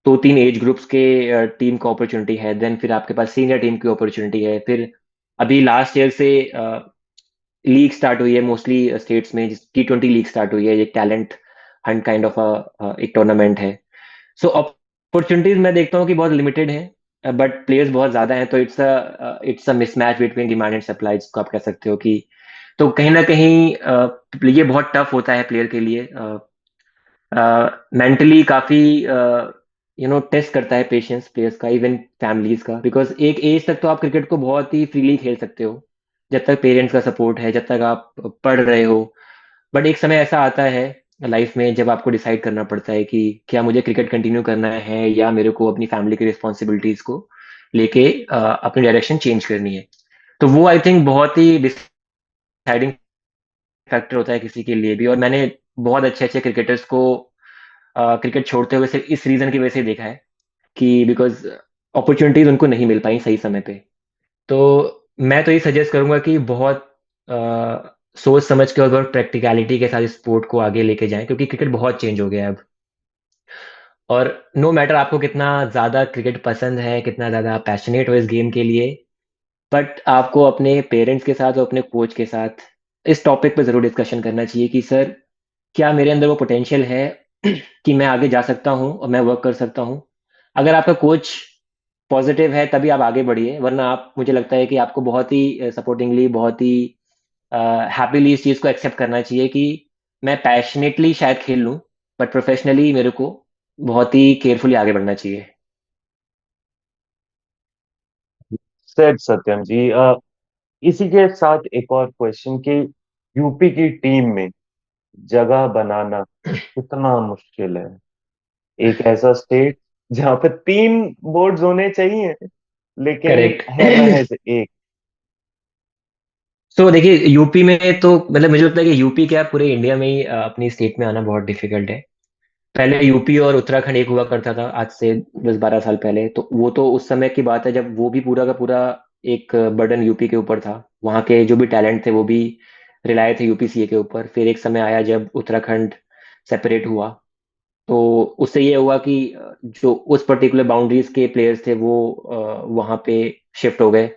दो तीन एज ग्रुप्स के टीम को अपॉर्चुनिटी है, देन फिर आपके पास सीनियर टीम की अपॉर्चुनिटी है। फिर अभी लास्ट ईयर से लीग स्टार्ट हुई है मोस्टली स्टेट्स में, T20 लीग स्टार्ट हुई है, एक टैलेंट हंट काइंड ऑफ एक टूर्नामेंट है। सो अपॉर्चुनिटीज मैं देखता हूँ कि बहुत लिमिटेड है, बट प्लेयर्स बहुत ज्यादा हैं। तो it's a mismatch between demand and supply, जिसको आप कह सकते हो कि तो कहीं ना कहीं ये बहुत टफ होता है प्लेयर के लिए। मेंटली काफी टेस्ट करता है पेशेंस प्लेयर्स का, इवन फैमिलीज का। बिकॉज एक एज तक तो आप क्रिकेट को बहुत ही फ्रीली खेल सकते हो, जब तक पेरेंट्स का सपोर्ट है, जब तक आप पढ़ रहे हो। बट एक समय ऐसा आता है लाइफ में जब आपको डिसाइड करना पड़ता है कि क्या मुझे क्रिकेट कंटिन्यू करना है, या मेरे को अपनी फैमिली की रिस्पॉन्सिबिलिटीज को लेके अपनी डायरेक्शन चेंज करनी है। तो वो आई थिंक बहुत ही डिसाइडिंग फैक्टर होता है किसी के लिए भी। और मैंने बहुत अच्छे अच्छे क्रिकेटर्स को क्रिकेट छोड़ते हुए सिर्फ इस रीजन की वजह से देखा है कि बिकॉज अपॉर्चुनिटीज उनको नहीं मिल पाई सही समय पे। तो मैं तो ये सजेस्ट करूंगा कि बहुत सोच समझ के और बहुत प्रैक्टिकलिटी के साथ इस स्पोर्ट को आगे लेके जाएं, क्योंकि क्रिकेट बहुत चेंज हो गया है अब। और नो मैटर आपको कितना ज्यादा क्रिकेट पसंद है, कितना ज्यादा पैशनेट हो इस गेम के लिए, बट आपको अपने पेरेंट्स के साथ और अपने कोच के साथ इस टॉपिक पे जरूर डिस्कशन करना चाहिए कि सर क्या मेरे अंदर वो पोटेंशियल है कि मैं आगे जा सकता हूँ और मैं वर्क कर सकता हूँ। अगर आपका कोच पॉजिटिव है तभी आप आगे बढ़िए, वरना आप, मुझे लगता है कि आपको बहुत ही सपोर्टिंगली, बहुत ही हैप्पीली इस चीज़ को एक्सेप्ट करना चाहिए कि मैं पैशनेटली शायद खेल लूँ, बट प्रोफेशनली मेरे को बहुत ही केयरफुली आगे बढ़ना चाहिए। सेड सत्यम जी। इसी के साथ एक और क्वेश्चन कि यूपी की टीम में जगह बनाना कितना मुश्किल है। एक ऐसा स्टेट जहाँ पे 3 बोर्ड्स होने चाहिए, लेकिन करेक्ट। है महज एक। तो देखिए यूपी में तो मतलब मुझे लगता है कि यूपी क्या पूरे इंडिया में ही अपनी स्टेट में आना बहुत डिफिकल्ट है। पहले यूपी और उत्तराखंड एक हुआ करता था, आज से 10-12 साल पहले। तो वो तो उस समय की बात है जब वो भी पूरा का पूरा एक बर्डन यूपी के ऊपर था। वहाँ के जो भी टैलेंट थे वो भी रिलाय थे यूपी सीए के ऊपर। फिर एक समय आया जब उत्तराखंड सेपरेट हुआ, तो उससे ये हुआ कि जो उस पर्टिकुलर बाउंड्रीज के प्लेयर्स थे वो वहाँ पे शिफ्ट हो गए।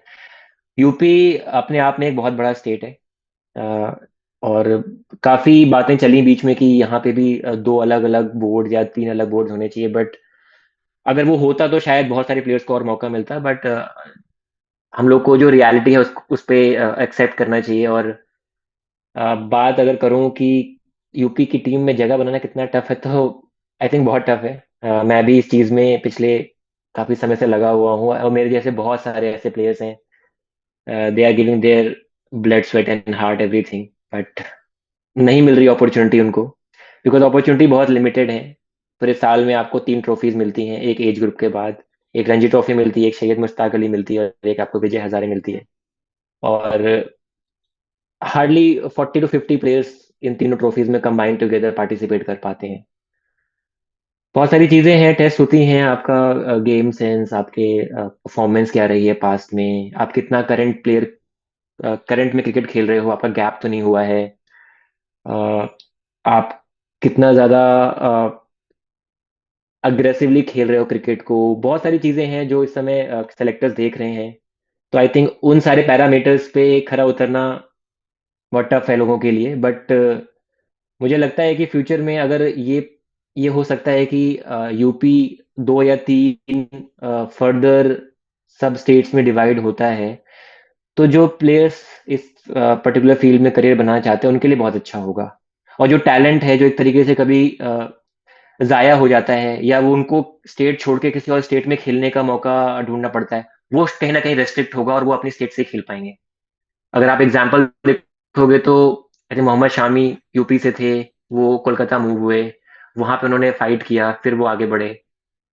यूपी अपने आप में एक बहुत बड़ा स्टेट है। अ, और काफी बातें चली बीच में कि यहाँ पे भी दो अलग अलग बोर्ड या तीन अलग बोर्ड होने चाहिए, बट अगर वो होता तो शायद बहुत सारे प्लेयर्स को और मौका मिलता। बट हम लोग को जो रियलिटी है उस पे एक्सेप्ट करना चाहिए। और बात अगर करूँ कि यूपी की टीम में जगह बनाना कितना टफ है, तो आई थिंक बहुत टफ है। मैं भी इस चीज़ में पिछले काफी समय से लगा हुआ हूँ, और मेरे जैसे बहुत सारे ऐसे प्लेयर्स हैं, they are giving their blood sweat and heart everything, but नहीं मिल रही अपॉर्चुनिटी उनको, बिकॉज अपॉर्चुनिटी बहुत लिमिटेड है। पूरे साल में आपको 3 ट्रॉफीज मिलती हैं एक एज ग्रुप के बाद। एक रणजी ट्रॉफी मिलती है, एक सैयद मुश्ताक अली मिलती है, और एक आपको विजय हजारे मिलती है। और हार्डली 40 to 50 प्लेयर्स इन तीनों ट्रॉफीज में कंबाइंड टुगेदर पार्टिसिपेट कर पाते हैं। बहुत सारी चीजें हैं, टेस्ट होती हैं आपका गेम सेंस, आपके परफॉर्मेंस क्या रही है पास्ट में, आप कितना करंट में क्रिकेट खेल रहे हो, आपका गैप तो नहीं हुआ है, अ, आप कितना ज्यादा अग्रेसिवली खेल रहे हो क्रिकेट को। बहुत सारी चीजें हैं जो इस समय सेलेक्टर्स देख रहे हैं। तो आई थिंक उन सारे पैरामीटर्स पे खरा उतरना बहुत टफ है लोगों के लिए। बट मुझे लगता है कि फ्यूचर में अगर ये हो सकता है कि यूपी 2 या 3 फर्दर सब स्टेट्स में डिवाइड होता है, तो जो प्लेयर्स इस पर्टिकुलर फील्ड में करियर बनाना चाहते हैं उनके लिए बहुत अच्छा होगा। और जो टैलेंट है जो एक तरीके से कभी जाया हो जाता है, या वो उनको स्टेट छोड़ के किसी और स्टेट में खेलने का मौका ढूंढना पड़ता है, वो कहीं ना कहीं रेस्ट्रिक्ट होगा और वो अपनी स्टेट से खेल पाएंगे। अगर आप एग्जाम्पल देखोगे तो जैसे मोहम्मद शामी यूपी से थे, वो कोलकाता मूव हुए, वहां पे उन्होंने फाइट किया, फिर वो आगे बढ़े।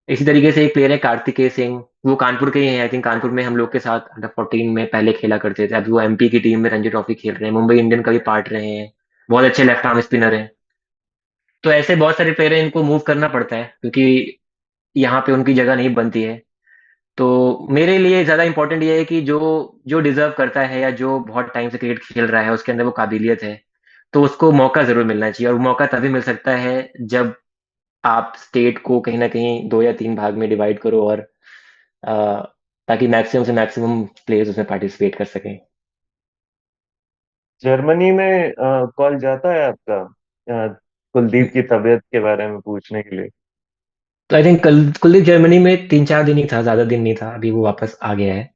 इसी तरीके से एक प्लेयर है कार्तिकेय सिंह, वो कानपुर के ही हैं। आई थिंक कानपुर में हम लोग के साथ अंडर 14 में पहले खेला करते थे। अभी वो एमपी की टीम में रणजी ट्रॉफी खेल रहे हैं, मुंबई इंडियन का भी पार्ट रहे हैं, बहुत अच्छे लेफ्ट आर्म स्पिनर हैं। तो ऐसे बहुत सारे प्लेयर हैं, इनको मूव करना पड़ता है क्योंकि यहाँ पे उनकी जगह नहीं बनती है। तो मेरे लिए ज्यादा इंपॉर्टेंट ये है कि जो जो डिजर्व करता है या जो बहुत टाइम से क्रिकेट खेल रहा है उसके अंदर वो काबिलियत है, तो उसको मौका जरूर मिलना चाहिए। और वो मौका तभी मिल सकता है जब आप स्टेट को कहीं ना कहीं 2 या 3 भाग में डिवाइड करो, और अ, ताकि मैक्सिमम से मैक्सिमम प्लेयर्स उसमें पार्टिसिपेट कर सकें। जर्मनी में कॉल जाता है आपका कुलदीप की तबीयत के बारे में पूछने के लिए? तो आई थिंक कल कुलदीप जर्मनी में 3-4 दिन ही था, ज्यादा दिन नहीं था। अभी वो वापस आ गया है।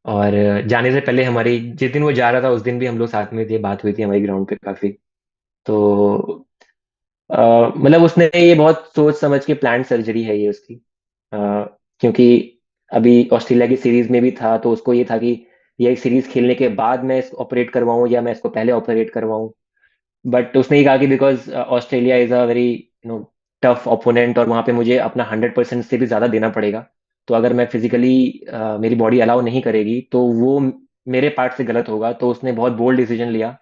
और जाने से पहले हमारी, जिस दिन वो जा रहा था उस दिन भी हम लोग साथ में थे, बात हुई थी हमारी ग्राउंड पे काफी। तो मतलब उसने ये बहुत सोच समझ के प्लान सर्जरी है ये उसकी। अ, क्योंकि अभी ऑस्ट्रेलिया की सीरीज में भी था, तो उसको ये था कि ये एक सीरीज खेलने के बाद मैं इसको ऑपरेट करवाऊं या मैं इसको पहले ऑपरेट करवाऊं। बट उसने ये कहा कि because Australia is a very tough opponent, और वहां पे मुझे अपना 100% से भी ज्यादा देना पड़ेगा। तो अगर मैं फिजिकली मेरी बॉडी अलाउ नहीं करेगी तो वो मेरे पार्ट से गलत होगा। तो उसने बहुत बोल्ड डिसीजन लिया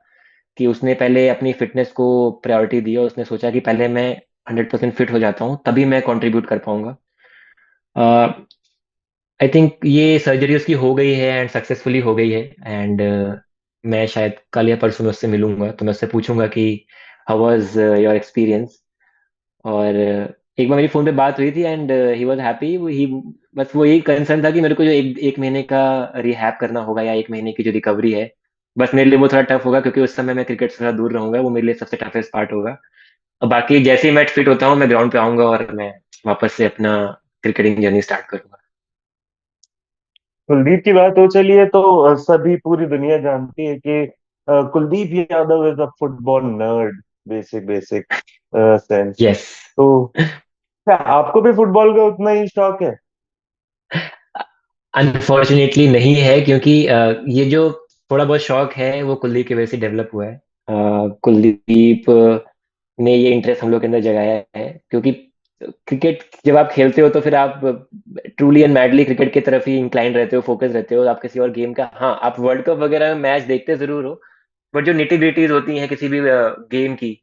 कि उसने पहले अपनी फिटनेस को प्रायोरिटी दी, और उसने सोचा कि पहले मैं 100% फिट हो जाता हूँ तभी मैं कंट्रीब्यूट कर पाऊंगा। आई थिंक ये सर्जरी उसकी हो गई है एंड सक्सेसफुली हो गई है। एंड मैं शायद कल या परसों में उससे मिलूंगा, तो मैं उससे पूछूंगा कि हाउ वाज योर एक्सपीरियंस। और एक बार मेरी फोन पे बात हुई थी एंड ही वाज हैप्पी। ही बस वो यही कंसर्न था कि मेरे को जो एक महीने का रिहैब करना होगा या एक महीने की जो रिकवरी है, बस मेरे लिए वो थोड़ा टफ होगा, क्योंकि उस समय मैं क्रिकेट से थोड़ा दूर रहूंगा। वो मेरे लिए सबसे टफेस्ट पार्ट होगा। और बाकी जैसे ही मैं फिट होता हूँ मैं ग्राउंड पे आऊंगा और मैं वापस से अपना क्रिकेटिंग जर्नी स्टार्ट करूंगा। कुलदीप की बात हो चली है तो सभी पूरी दुनिया जानती है कि Kuldeep Yadav is a football nerd, basic basic sense में। यस। तो क्या आपको भी फुटबॉल का उतना ही शौक है? अनफॉर्चुनेटली नहीं है, क्योंकि ये जो थोड़ा बहुत शौक है वो कुलदीप की वजह से डेवलप हुआ है। कुलदीप ने ये इंटरेस्ट हम लोग के अंदर जगाया है, क्योंकि क्रिकेट जब आप खेलते हो तो फिर आप ट्रूली एंड मैडली क्रिकेट की तरफ ही इंक्लाइंड रहते हो, फोकस रहते हो। आप किसी और गेम का, हाँ आप वर्ल्ड कप वगैरह में मैच देखते जरूर हो, बट जो निटी ग्रिटीज होती हैं किसी भी गेम की,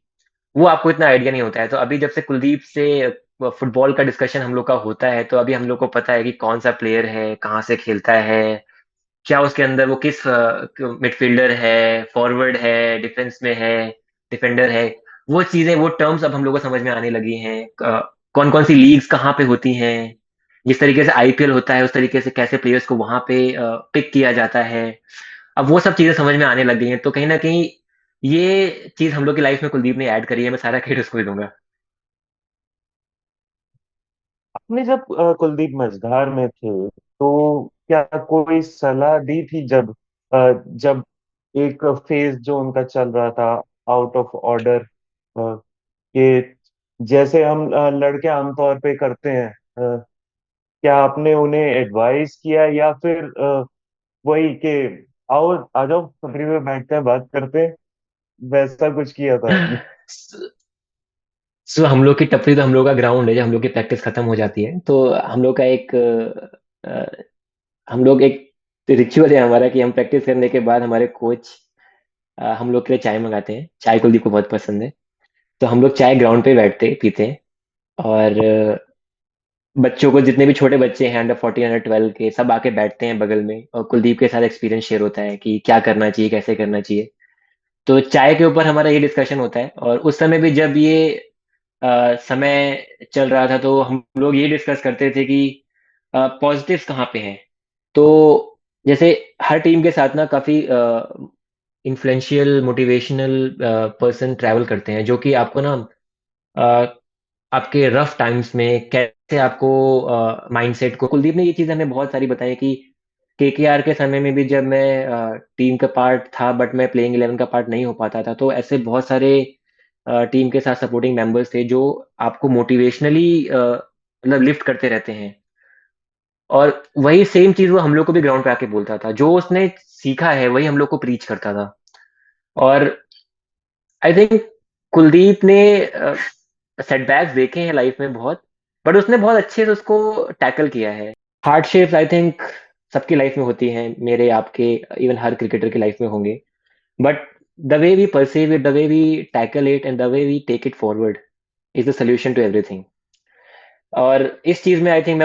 वो आपको इतना आइडिया नहीं होता है। तो अभी जब से कुलदीप से फुटबॉल का डिस्कशन हम लोग का होता है, तो अभी हम लोग को पता है कि कौन सा प्लेयर है, कहाँ से खेलता है, क्या उसके अंदर वो किस मिडफील्डर है, फॉरवर्ड है, डिफेंस में है, डिफेंडर है। वो चीजें, वो टर्म्स अब हम लोग को समझ में आने लगी हैं। कौन कौन सी लीग्स कहाँ पे होती हैं, जिस तरीके से आईपीएल होता है उस तरीके से कैसे प्लेयर्स को वहां पे पिक किया जाता है। अब वो सब चीजें समझ में आने लग गई हैं, तो कहीं ना कहीं ये चीज हम लोग की लाइफ में कुलदीप ने ऐड करी है। मैं सारा क्रेडिट उसको ही दूंगा। आपने जब कुलदीप मझधार में थे तो क्या कोई सलाह दी थी, जब एक फेज जो उनका चल रहा था आउट ऑफ ऑर्डर, कि जैसे हम लड़के आमतौर पे करते हैं, क्या आपने उन्हें एडवाइस किया या फिर वही कि आओ आ जाओ सफरी में बैठते हैं बात करते हैं, वैसा कुछ किया था आपने? सो हम लोग की टपरी तो हम लोग का ग्राउंड है, जब हम लोग की प्रैक्टिस खत्म हो जाती है तो हम लोग का एक हम लोग एक रिचुअल है हमारा कि हम प्रैक्टिस करने के बाद हमारे कोच हम लोग के लिए चाय मंगाते हैं। चाय कुलदीप को बहुत पसंद है, तो हम लोग चाय ग्राउंड पे बैठते पीते हैं। और बच्चों को, जितने भी छोटे बच्चे हैं अंडर 14 अंडर 12 के, सब आके बैठते हैं बगल में, और कुलदीप के साथ एक्सपीरियंस शेयर होता है कि क्या करना चाहिए, कैसे करना चाहिए। तो चाय के ऊपर हमारा ये डिस्कशन होता है। और उस समय भी जब ये समय चल रहा था, तो हम लोग ये डिस्कस करते थे कि पॉजिटिव्स कहाँ पे हैं। तो जैसे हर टीम के साथ ना काफी इन्फ्लुएंशियल मोटिवेशनल पर्सन ट्रैवल करते हैं, जो कि आपको ना अ, आपके रफ टाइम्स में कैसे आपको माइंडसेट को, कुलदीप ने ये चीज़ हमें बहुत सारी बताई कि केकेआर के समय में भी जब मैं टीम का पार्ट था बट मैं प्लेइंग 11 का पार्ट नहीं हो पाता था, तो ऐसे बहुत सारे टीम के साथ सपोर्टिंग मेंबर्स थे जो आपको मोटिवेशनली मतलब लिफ्ट करते रहते हैं। और वही सेम चीज वो हम लोग को भी ग्राउंड पे आके बोलता था, जो उसने सीखा है वही हम लोग को प्रीच करता था। और आई थिंक कुलदीप ने सेटबैक्स देखे हैं लाइफ में बहुत, बट उसने बहुत अच्छे से उसको टैकल किया है। हार्डशिप्स आई थिंक सबकी लाइफ में होती हैं, मेरे आपके, इवन हर क्रिकेटर की लाइफ में होंगे, but the way we perceive it, the way we tackle it and the way we take it forward is the solution to everything. और इस चीज में आई थिंक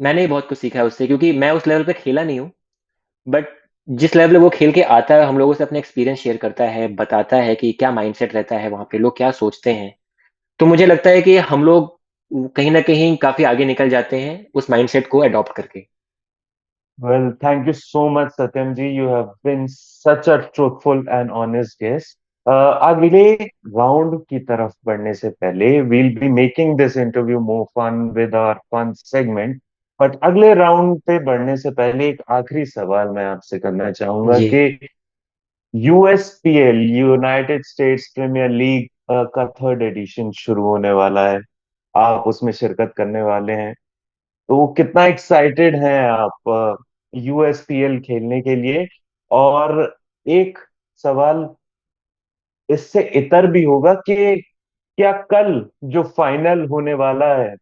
मैंने ही बहुत कुछ सीखा है उससे, क्योंकि मैं उस लेवल पे खेला नहीं हूँ, बट जिस लेवल पे वो खेल के आता है, हम लोगों से अपने एक्सपीरियंस शेयर करता है, बताता है कि क्या माइंडसेट रहता है वहां पे, लोग क्या सोचते हैं। तो मुझे लगता है कि हम लोग कहीं ना कहीं काफी आगे निकल जाते हैं उस माइंडसेट को अडॉप्ट करके। Well, thank you so much, Satyam ji. You have been such a truthful and honest guest. अगले राउंड की तरफ बढ़ने से पहले we'll be making this interview more fun with our fun segment. But अगले round पे बढ़ने से पहले एक आखिरी सवाल मैं आपसे करना चाहूंगा जी। कि यूएसपीएल, यूनाइटेड स्टेट्स प्रीमियर लीग का थर्ड एडिशन शुरू होने वाला है। आप उसमें शिरकत करने वाले हैं, तो कितना एक्साइटेड हैं आप यूएसपीएल खेलने के लिए? और एक सवाल इससे इतर भी होगा कि क्या कल जो फाइनल होने वाला है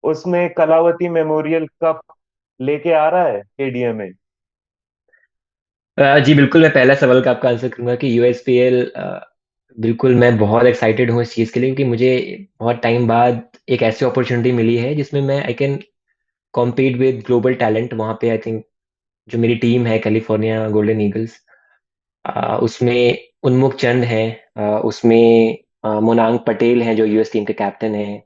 उसमें कलावती मेमोरियल कप लेके आ रहा है केडीए में? जी बिल्कुल, मैं पहला सवाल का आपका आंसर करूंगा कि यूएसपीएल, बिल्कुल मैं बहुत एक्साइटेड हूँ इस चीज़ के लिए, क्योंकि मुझे बहुत टाइम बाद एक ऐसी अपॉर्चुनिटी मिली है जिसमें मैं I can compete with global talent वहाँ पे। आई थिंक जो मेरी टीम है कैलिफोर्निया गोल्डन ईगल्स, उसमें उन्मुख चंद है, उसमें मोनांग पटेल हैं जो यूएस टीम के कैप्टन हैं,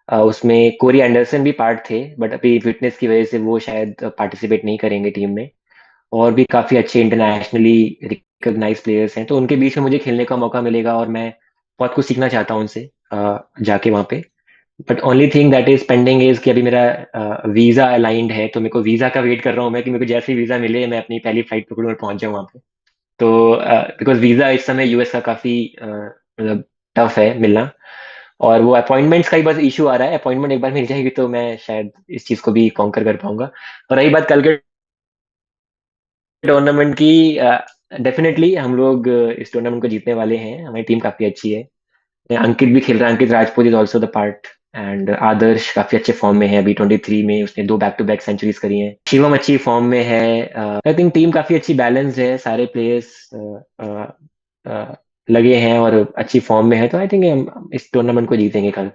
उसमें कोरी एंडरसन भी पार्ट थे, बट अभी फिटनेस की वजह से वो शायद पार्टिसिपेट नहीं करेंगे टीम में। और भी काफी अच्छे इंटरनेशनली रिकॉग्नाइज प्लेयर्स हैं, तो उनके बीच में मुझे खेलने का मौका मिलेगा और मैं बहुत कुछ सीखना चाहता हूँ उनसे जाके वहाँ पे। But only thing that is pending is कि अभी मेरा वीजा अलाइंड है, तो मेरे को वीजा का वेट कर रहा हूँ मैं, कि मेरे को जैसे ही वीजा मिले मैं अपनी पहली फ्लाइट पकड़ूँ और पहुंच जाऊँ वहाँ पे। तो बिकॉज वीजा इस समय यूएस का काफी मतलब टफ है मिलना, और वो अपॉइंटमेंट्स का ही बस इशू आ रहा है। अपॉइंटमेंट एक बार मिल जाएगी तो मैं शायद इस चीज को भी कॉन्कर कर पाऊंगा। और रही बात कल के टूर्नामेंट की, डेफिनेटली हम लोग इस टूर्नामेंट को जीतने वाले हैं, हमारी टीम काफी अच्छी है। अंकित भी खेल रहा है, Ankit Rajput is also the part. And Adarsh काफी अच्छे फॉर्म में है, B23 में उसने 2 बैक-टू-बैक सेंचुरीज करी हैं। शिवम अच्छी फॉर्म में है। आई थिंक टीम काफी अच्छी बैलेंस्ड है, सारे प्लेयर्स लगे हैं और अच्छी फॉर्म में है, तो आई थिंक हम इस टूर्नामेंट को जीतेंगे कल।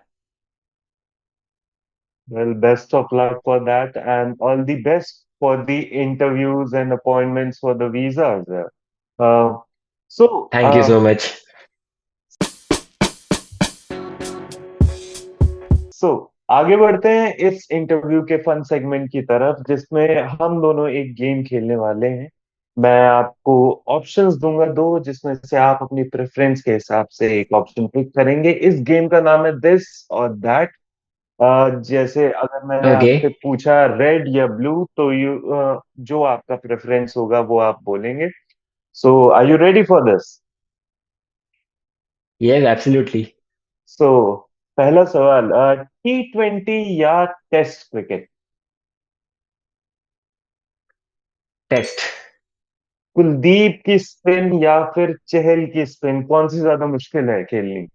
Well, best of luck for that, and all the best for the interviews and appointments for the visas. Uh, so, thank you so much. So आगे बढ़ते हैं इस इंटरव्यू के फन सेगमेंट की तरफ, जिसमें हम दोनों एक गेम खेलने वाले हैं। मैं आपको ऑप्शंस दूंगा दो, जिसमें से आप अपनी प्रेफरेंस के हिसाब से एक ऑप्शन पिक करेंगे। इस गेम का नाम है दिस और दैट। जैसे अगर मैंने ओके। आपसे पूछा रेड या ब्लू, तो जो आपका प्रेफरेंस होगा वो आप बोलेंगे। So are you ready for this? Yes, absolutely. So पहला सवाल, T20 या टेस्ट क्रिकेट? टेस्ट। कुलदीप की स्पिन या फिर चहल की स्पिन, कौन सी ज्यादा मुश्किल है खेलनी?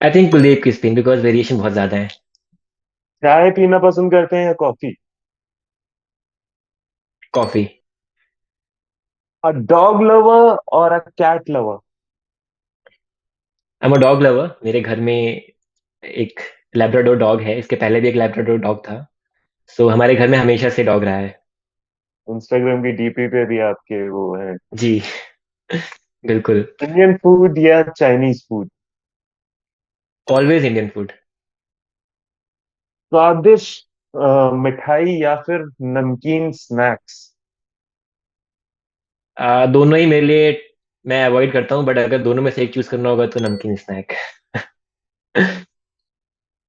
आई थिंक कुलदीप की स्पिन, बिकॉज वेरिएशन बहुत ज्यादा है। चाय पीना पसंद करते हैं या coffee? Coffee. A dog lover और a cat lover? I am a dog lover. मेरे घर में एक लैब्राडोर डॉग है, इसके पहले भी एक लैब्राडोर डॉग था। सो हमारे घर में हमेशा से डॉग रहा है। इंस्टाग्राम की डीपी पे भी आपके वो है। जी। बिल्कुल। इंडियन फूड या Chinese food? Always Indian food. स्वादिष्ट मिठाई या फिर नमकीन स्नैक्स? दोनों ही मेरे लिए मैं अवॉइड करता हूँ, बट अगर दोनों में से एक चूज करना होगा तो नमकीन स्नैक।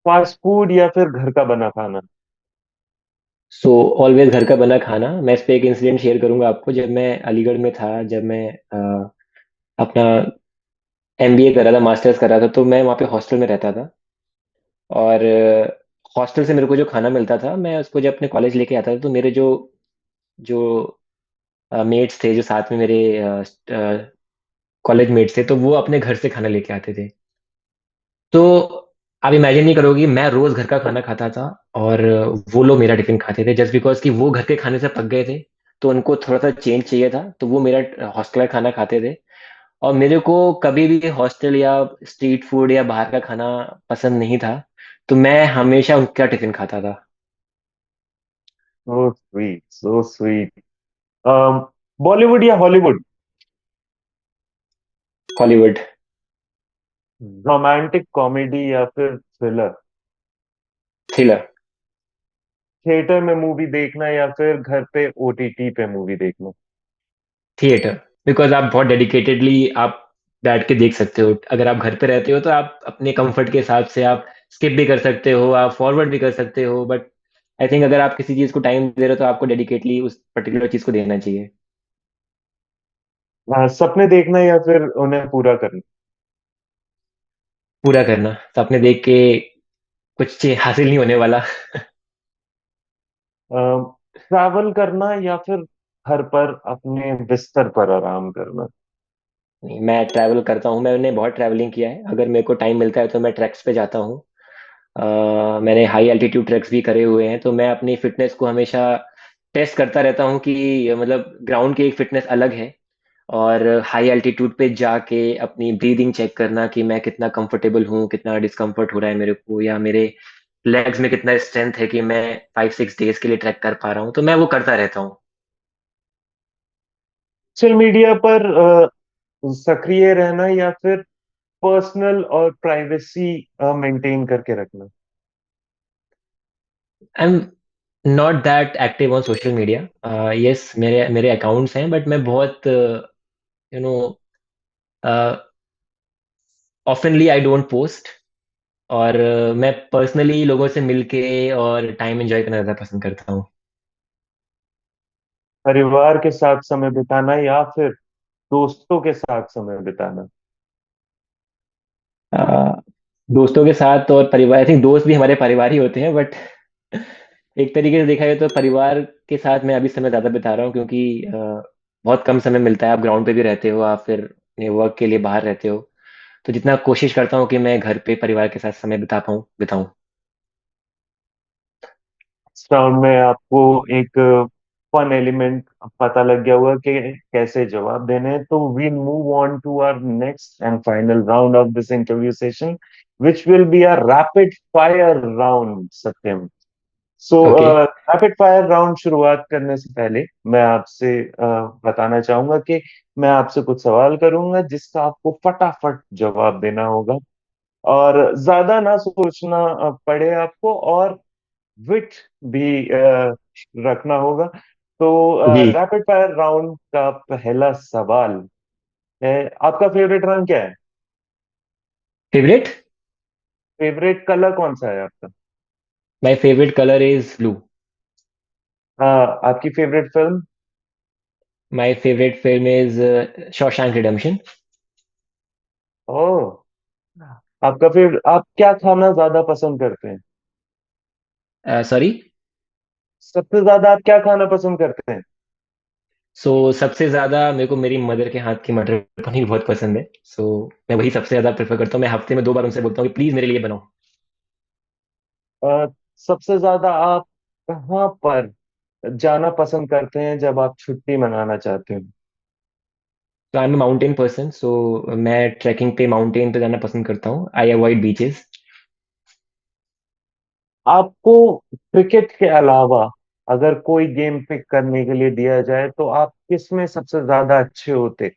फास्ट फूड या फिर घर का बना खाना? सो ऑलवेज घर का बना खाना। मैं इस पे एक इंसिडेंट शेयर करूंगा आपको। जब मैं अलीगढ़ में था, जब मैं अपना MBA कर रहा था, मास्टर्स कर रहा था, तो मैं वहाँ पे हॉस्टल में रहता था। और हॉस्टल से मेरे को जो खाना मिलता था, मैं उसको जब अपने कॉलेज लेके आता था, तो मेरे जो जो मेट्स थे, जो साथ में मेरे कॉलेज मेट्स थे, तो वो अपने घर से खाना लेके आते थे। तो आप इमेजिन नहीं करोगी, मैं रोज घर का खाना खाता था और वो लोग मेरा टिफिन खाते थे, जस्ट बिकॉज कि वो घर के खाने से पक गए थे। तो उनको थोड़ा सा चेंज चाहिए था, तो वो मेरा हॉस्टल का खाना खाते थे। और मेरे को कभी भी हॉस्टल या स्ट्रीट फूड या बाहर का खाना पसंद नहीं था, तो मैं हमेशा उनका टिफिन खाता था। So sweet, so sweet. Bollywood या हॉलीवुड? हॉलीवुड। रोमांटिक कॉमेडी या फिर थ्रिलर? थ्रिलर। थिएटर में मूवी देखना या फिर घर पे OTT पे मूवी देखना? थिएटर। बिकॉज आप बहुत डेडिकेटेडली आप बैठ के देख सकते हो। अगर आप घर पे रहते हो तो आप अपने कंफर्ट के हिसाब से आप स्किप भी कर सकते हो, आप फॉरवर्ड भी कर सकते हो, बट आई थिंक अगर आप किसी चीज को टाइम दे रहे हो तो आपको डेडिकेटली उस पर्टिकुलर चीज को देना चाहिए। सपने देखना या फिर उन्हें पूरा करना? पूरा करना। सपने देख के कुछ हासिल नहीं होने वाला। ट्रैवल करना या फिर घर पर अपने बिस्तर पर आराम करना? नहीं, मैं ट्रैवल करता हूँ। मैंने बहुत ट्रैवलिंग किया है। अगर मेरे को टाइम मिलता है तो मैं ट्रैक्स पे जाता हूँ। मैंने हाई एल्टीट्यूड ट्रैक्स भी करे हुए हैं, तो मैं अपनी फिटनेस को हमेशा टेस्ट करता रहता हूँ कि मतलब ग्राउंड की एक फिटनेस अलग है, और हाई एल्टीट्यूड पे जाके अपनी ब्रीदिंग चेक करना कि मैं कितना कंफर्टेबल हूँ, कितना डिस्कम्फर्ट हो रहा है मेरे को, या मेरे लेग्स में कितना स्ट्रेंथ है कि मैं 5-6 डेज के लिए ट्रैक कर पा रहा हूँ, तो मैं वो करता रहता हूँ। सोशल मीडिया पर सक्रिय रहना या फिर पर्सनल और प्राइवेसी मेंटेन करके रखना? I am not that active on social media. Yes, मेरे मेरे अकाउंट्स हैं, बट मैं बहुत no oftenly I don't post. और मैं पर्सनली लोगों से मिलके और टाइम एंजॉय करना ज़्यादा पसंद करता हूँ। परिवार के साथ समय बिताना या फिर दोस्तों के साथ समय बिताना? अ, दोस्तों के साथ और परिवार, आई थिंक दोस्त भी हमारे परिवार ही होते हैं, बट एक तरीके से देखा जाए तो परिवार के साथ मैं अभी समय ज़्यादा बिता रहा हूँ, क्योंकि बहुत कम समय मिलता है। आप ग्राउंड पे भी रहते हो, आप फिर अपने वर्क के लिए बाहर रहते हो, तो जितना कोशिश करता हूँ कि मैं घर पे परिवार के साथ समय बिताऊं। इस राउंड में आपको एक फन एलिमेंट पता लग गया होगा कि कैसे जवाब देने हैं, तो we move on to our next and final round of this interview session, which will be a rapid fire round, Satyam. So okay. Rapid fire round शुरुआत करने से पहले मैं आपसे बताना चाहूंगा कि मैं आपसे कुछ सवाल करूंगा जिसका आपको फटाफट जवाब देना होगा, और ज्यादा ना सोचना पड़े आपको, और विट भी रखना होगा। तो जी। रैपिड फायर राउंड का पहला सवाल है, आपका फेवरेट रंग क्या है? फेवरेट। फेवरेट कलर कौन सा है आपका? My favourite colour is blue. आपकी favourite film? My favourite film is Shawshank Redemption. Oh, आपका फेवरेट, आप क्या खाना ज्यादा पसंद करते हैं? सॉरी। सबसे ज्यादा आप क्या खाना पसंद करते हैं? सबसे ज्यादा मेरे को मेरी मदर के हाथ की मटर पनीर बहुत पसंद है। मैं वही सबसे ज्यादा प्रेफर करता हूँ। मैं हफ्ते में 2 बार उनसे बोलता हूँ कि प्लीज मेरे लिए बनाओ। अ, सबसे ज्यादा आप कहाँ पर जाना पसंद करते हैं जब आप छुट्टी मनाना चाहते हैं? तो आई एम माउंटेन पर्सन, सो मैं ट्रैकिंग पे माउंटेन पे जाना पसंद करता हूँ। I avoid beaches. आपको क्रिकेट के अलावा अगर कोई गेम पिक करने के लिए दिया जाए तो आप किस में सबसे ज्यादा अच्छे होते?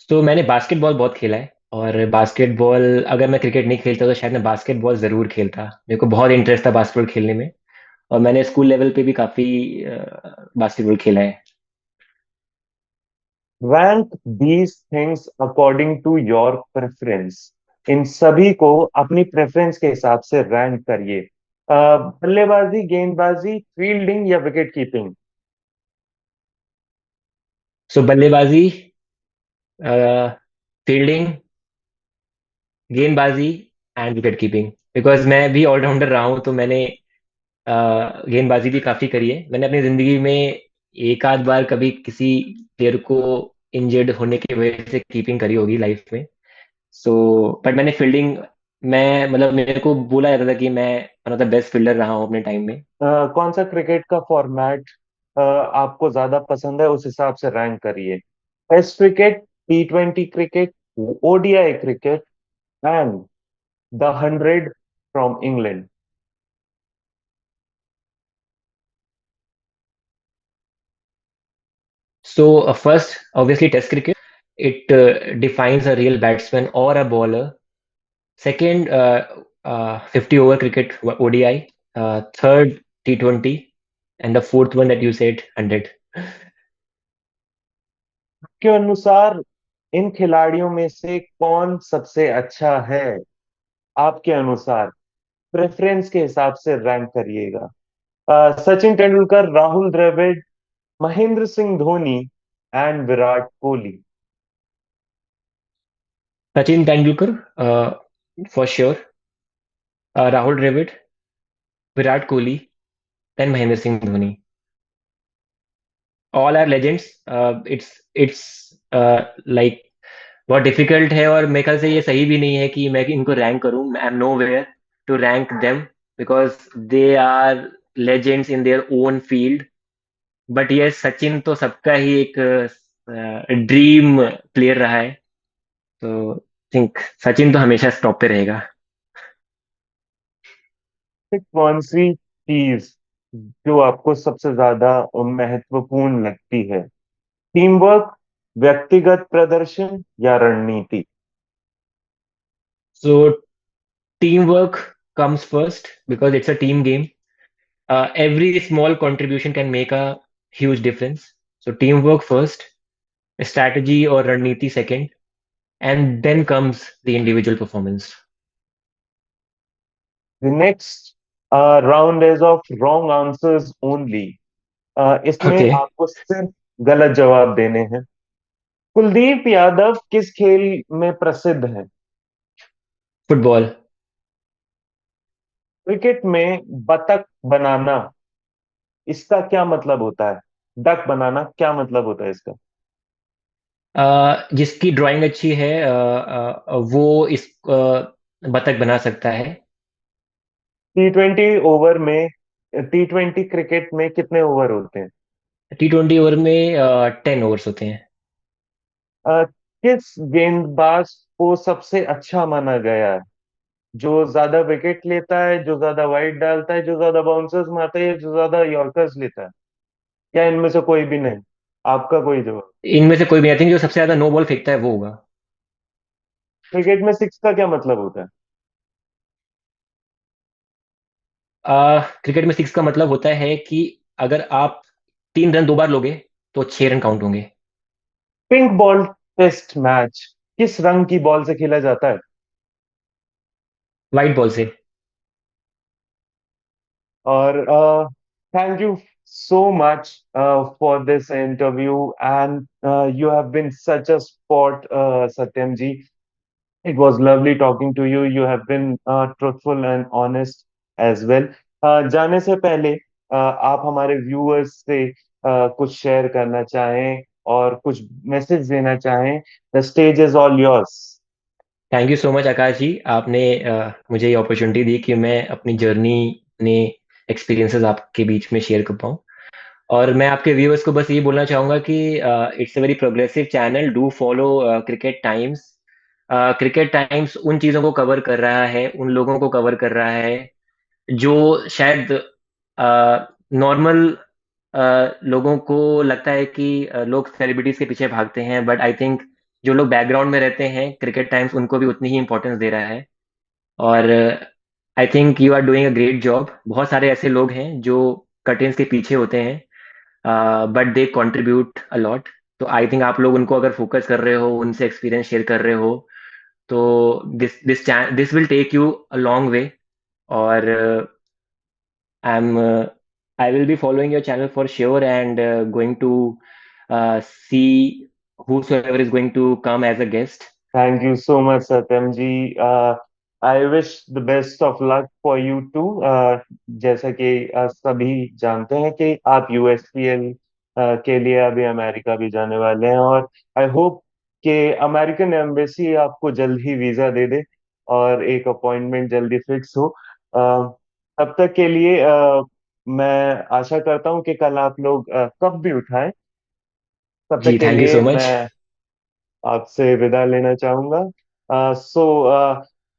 मैंने बास्केटबॉल बहुत खेला है, और बास्केटबॉल, अगर मैं क्रिकेट नहीं खेलता तो शायद मैं बास्केटबॉल जरूर खेलता। मेरे को बहुत इंटरेस्ट था बास्केटबॉल खेलने में, और मैंने स्कूल लेवल पे भी काफी बास्केटबॉल खेला है। Rank these things according to your preference. इन सभी को अपनी प्रेफरेंस के हिसाब से रैंक करिए। बल्लेबाजी, गेंदबाजी, फील्डिंग या विकेट कीपिंग? बल्लेबाजी, फील्डिंग, गेंदबाजी एंड विकेट कीपिंग। बिकॉज मैं भी ऑलराउंडर रहा हूँ, तो मैंने गेंदबाजी भी काफी करी है। मैंने अपनी जिंदगी में एक आध बार कभी किसी प्लेयर को इंजर्ड होने की वजह से कीपिंग करी होगी लाइफ में। बट मैंने फील्डिंग, मैं मतलब मेरे को बोला जाता था कि मैं one of the best fielder रहा हूँ अपने टाइम में। कौन सा क्रिकेट का फॉर्मेट आपको ज्यादा पसंद है, उस हिसाब से रैंक करिए। Test cricket, T20 cricket, ODI cricket, and the 100 from England. First, obviously test cricket. It defines a real batsman और a bowler. Second, 50 over cricket, ODI. Third, T20. And the fourth one that you said, 100. के अनुसार इन खिलाड़ियों में से कौन सबसे अच्छा है? आपके अनुसार प्रेफरेंस के हिसाब से रैंक करिएगा। Sachin Tendulkar, Rahul Dravid, Mahendra Singh Dhoni and Virat Kohli. Sachin Tendulkar, for sure. Rahul Dravid, Virat Kohli, then Mahendra Singh Dhoni. All are legends. It's like बहुत डिफिकल्ट है, और मेरे ख्याल से ये सही भी नहीं है कि मैं इनको रैंक करूं। I am nowhere to rank them, because they are legends in their own field. But ये सचिन तो सबका ही एक ड्रीम प्लेयर रहा है। तो थिंक सचिन तो हमेशा टॉप पे रहेगा। कौन सी चीज जो आपको सबसे ज्यादा महत्वपूर्ण लगती है? टीम वर्क, व्यक्तिगत प्रदर्शन या रणनीति? So team work comes first because it's a team game. Every small contribution can make a huge difference. So team work first, strategy और रणनीति second, and then comes the individual performance. The next round is of wrong answers only. इसमें okay. आपको सिर्फ गलत जवाब देने हैं। कुलदीप यादव किस खेल में प्रसिद्ध है? फुटबॉल। क्रिकेट में बतख बनाना, इसका क्या मतलब होता है? डक बनाना क्या मतलब होता है इसका? जिसकी ड्राइंग अच्छी है वो इस बतख बना सकता है। T20 ओवर में, T20 क्रिकेट में कितने ओवर होते हैं? T20 ओवर में 10 ओवर्स होते हैं। किस गेंदबाज को सबसे अच्छा माना गया है? जो ज्यादा विकेट लेता है, जो ज्यादा वाइड डालता है, जो ज्यादा बाउंसर्स मारता है, या जो ज्यादा यॉर्कर्स लेता है? क्या इनमें से कोई भी नहीं? आपका कोई जवाब? इनमें से कोई भी आई थिंक जो सबसे ज्यादा नो बॉल फेंकता है वो होगा। क्रिकेट में सिक्स का क्या मतलब होता है? क्रिकेट में सिक्स का मतलब होता है कि अगर आप 3 रन 2 बार लोगे तो 6 रन काउंट होंगे। पिंक बॉल टेस्ट मैच किस रंग की बॉल से खेला जाता है? वाइट बॉल से। और thank you so much for this interview, and you have been such a sport, Satyam ji. It was lovely talking to you. You have been truthful and honest as well. जाने से पहले आप हमारे viewers से कुछ share करना चाहें और कुछ मैसेज देना चाहें, the stage is all yours. Thank you so much Akash ji, आपने मुझे ये अपॉर्चुनिटी दी कि मैं अपनी जर्नी, अपने एक्सपीरियंसेस आपके बीच में शेयर कर पाऊँ। और मैं आपके व्यूअर्स को बस ये बोलना चाहूँगा कि it's a very progressive channel, do follow cricket times. Cricket times उन चीज़ों को कवर कर रहा है, उन लोगों को कवर कर रहा है जो शायद नॉर्मल लोगों को लगता है कि लोग सेलिब्रिटीज के पीछे भागते हैं, बट आई थिंक जो लोग बैकग्राउंड में रहते हैं क्रिकेट टाइम्स उनको भी उतनी ही इंपॉर्टेंस दे रहा है। और I think you are doing a great job. बहुत सारे ऐसे लोग हैं जो कर्टेन्स के पीछे होते हैं but they contribute a lot. तो आई थिंक आप लोग उनको अगर फोकस कर रहे हो, उनसे एक्सपीरियंस शेयर कर रहे हो, तो this will take you a long way. और I'm I will be following your channel for sure, and going to see whosoever is going to come as a guest. Thank you so much Satyam ji. I wish the best of luck for you too. जैसा कि सभी जानते हैं कि आप यूएसपीएल के लिए अभी अमेरिका भी जाने वाले हैं, और आई होप कि अमेरिकन एम्बेसी आपको जल्द ही वीजा दे दे और एक अपॉइंटमेंट जल्दी फिक्स हो। तब तक के लिए मैं आशा करता हूँ कि कल आप लोग कप भी उठाएं। तब तक जी के थैंक यू लिए सो मच। मैं आपसे विदा लेना चाहूंगा। सो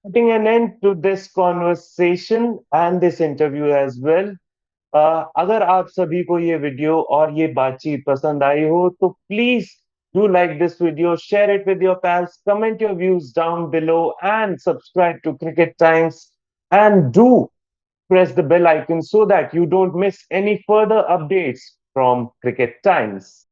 putting an end to this conversation and this interview as well. अगर आप सभी को ये वीडियो और ये बातचीत पसंद आई हो तो please do like this video, share it with your pals, comment your views down below, and subscribe to Cricket Times, and do press the bell icon so that you don't miss any further updates from Cricket Times.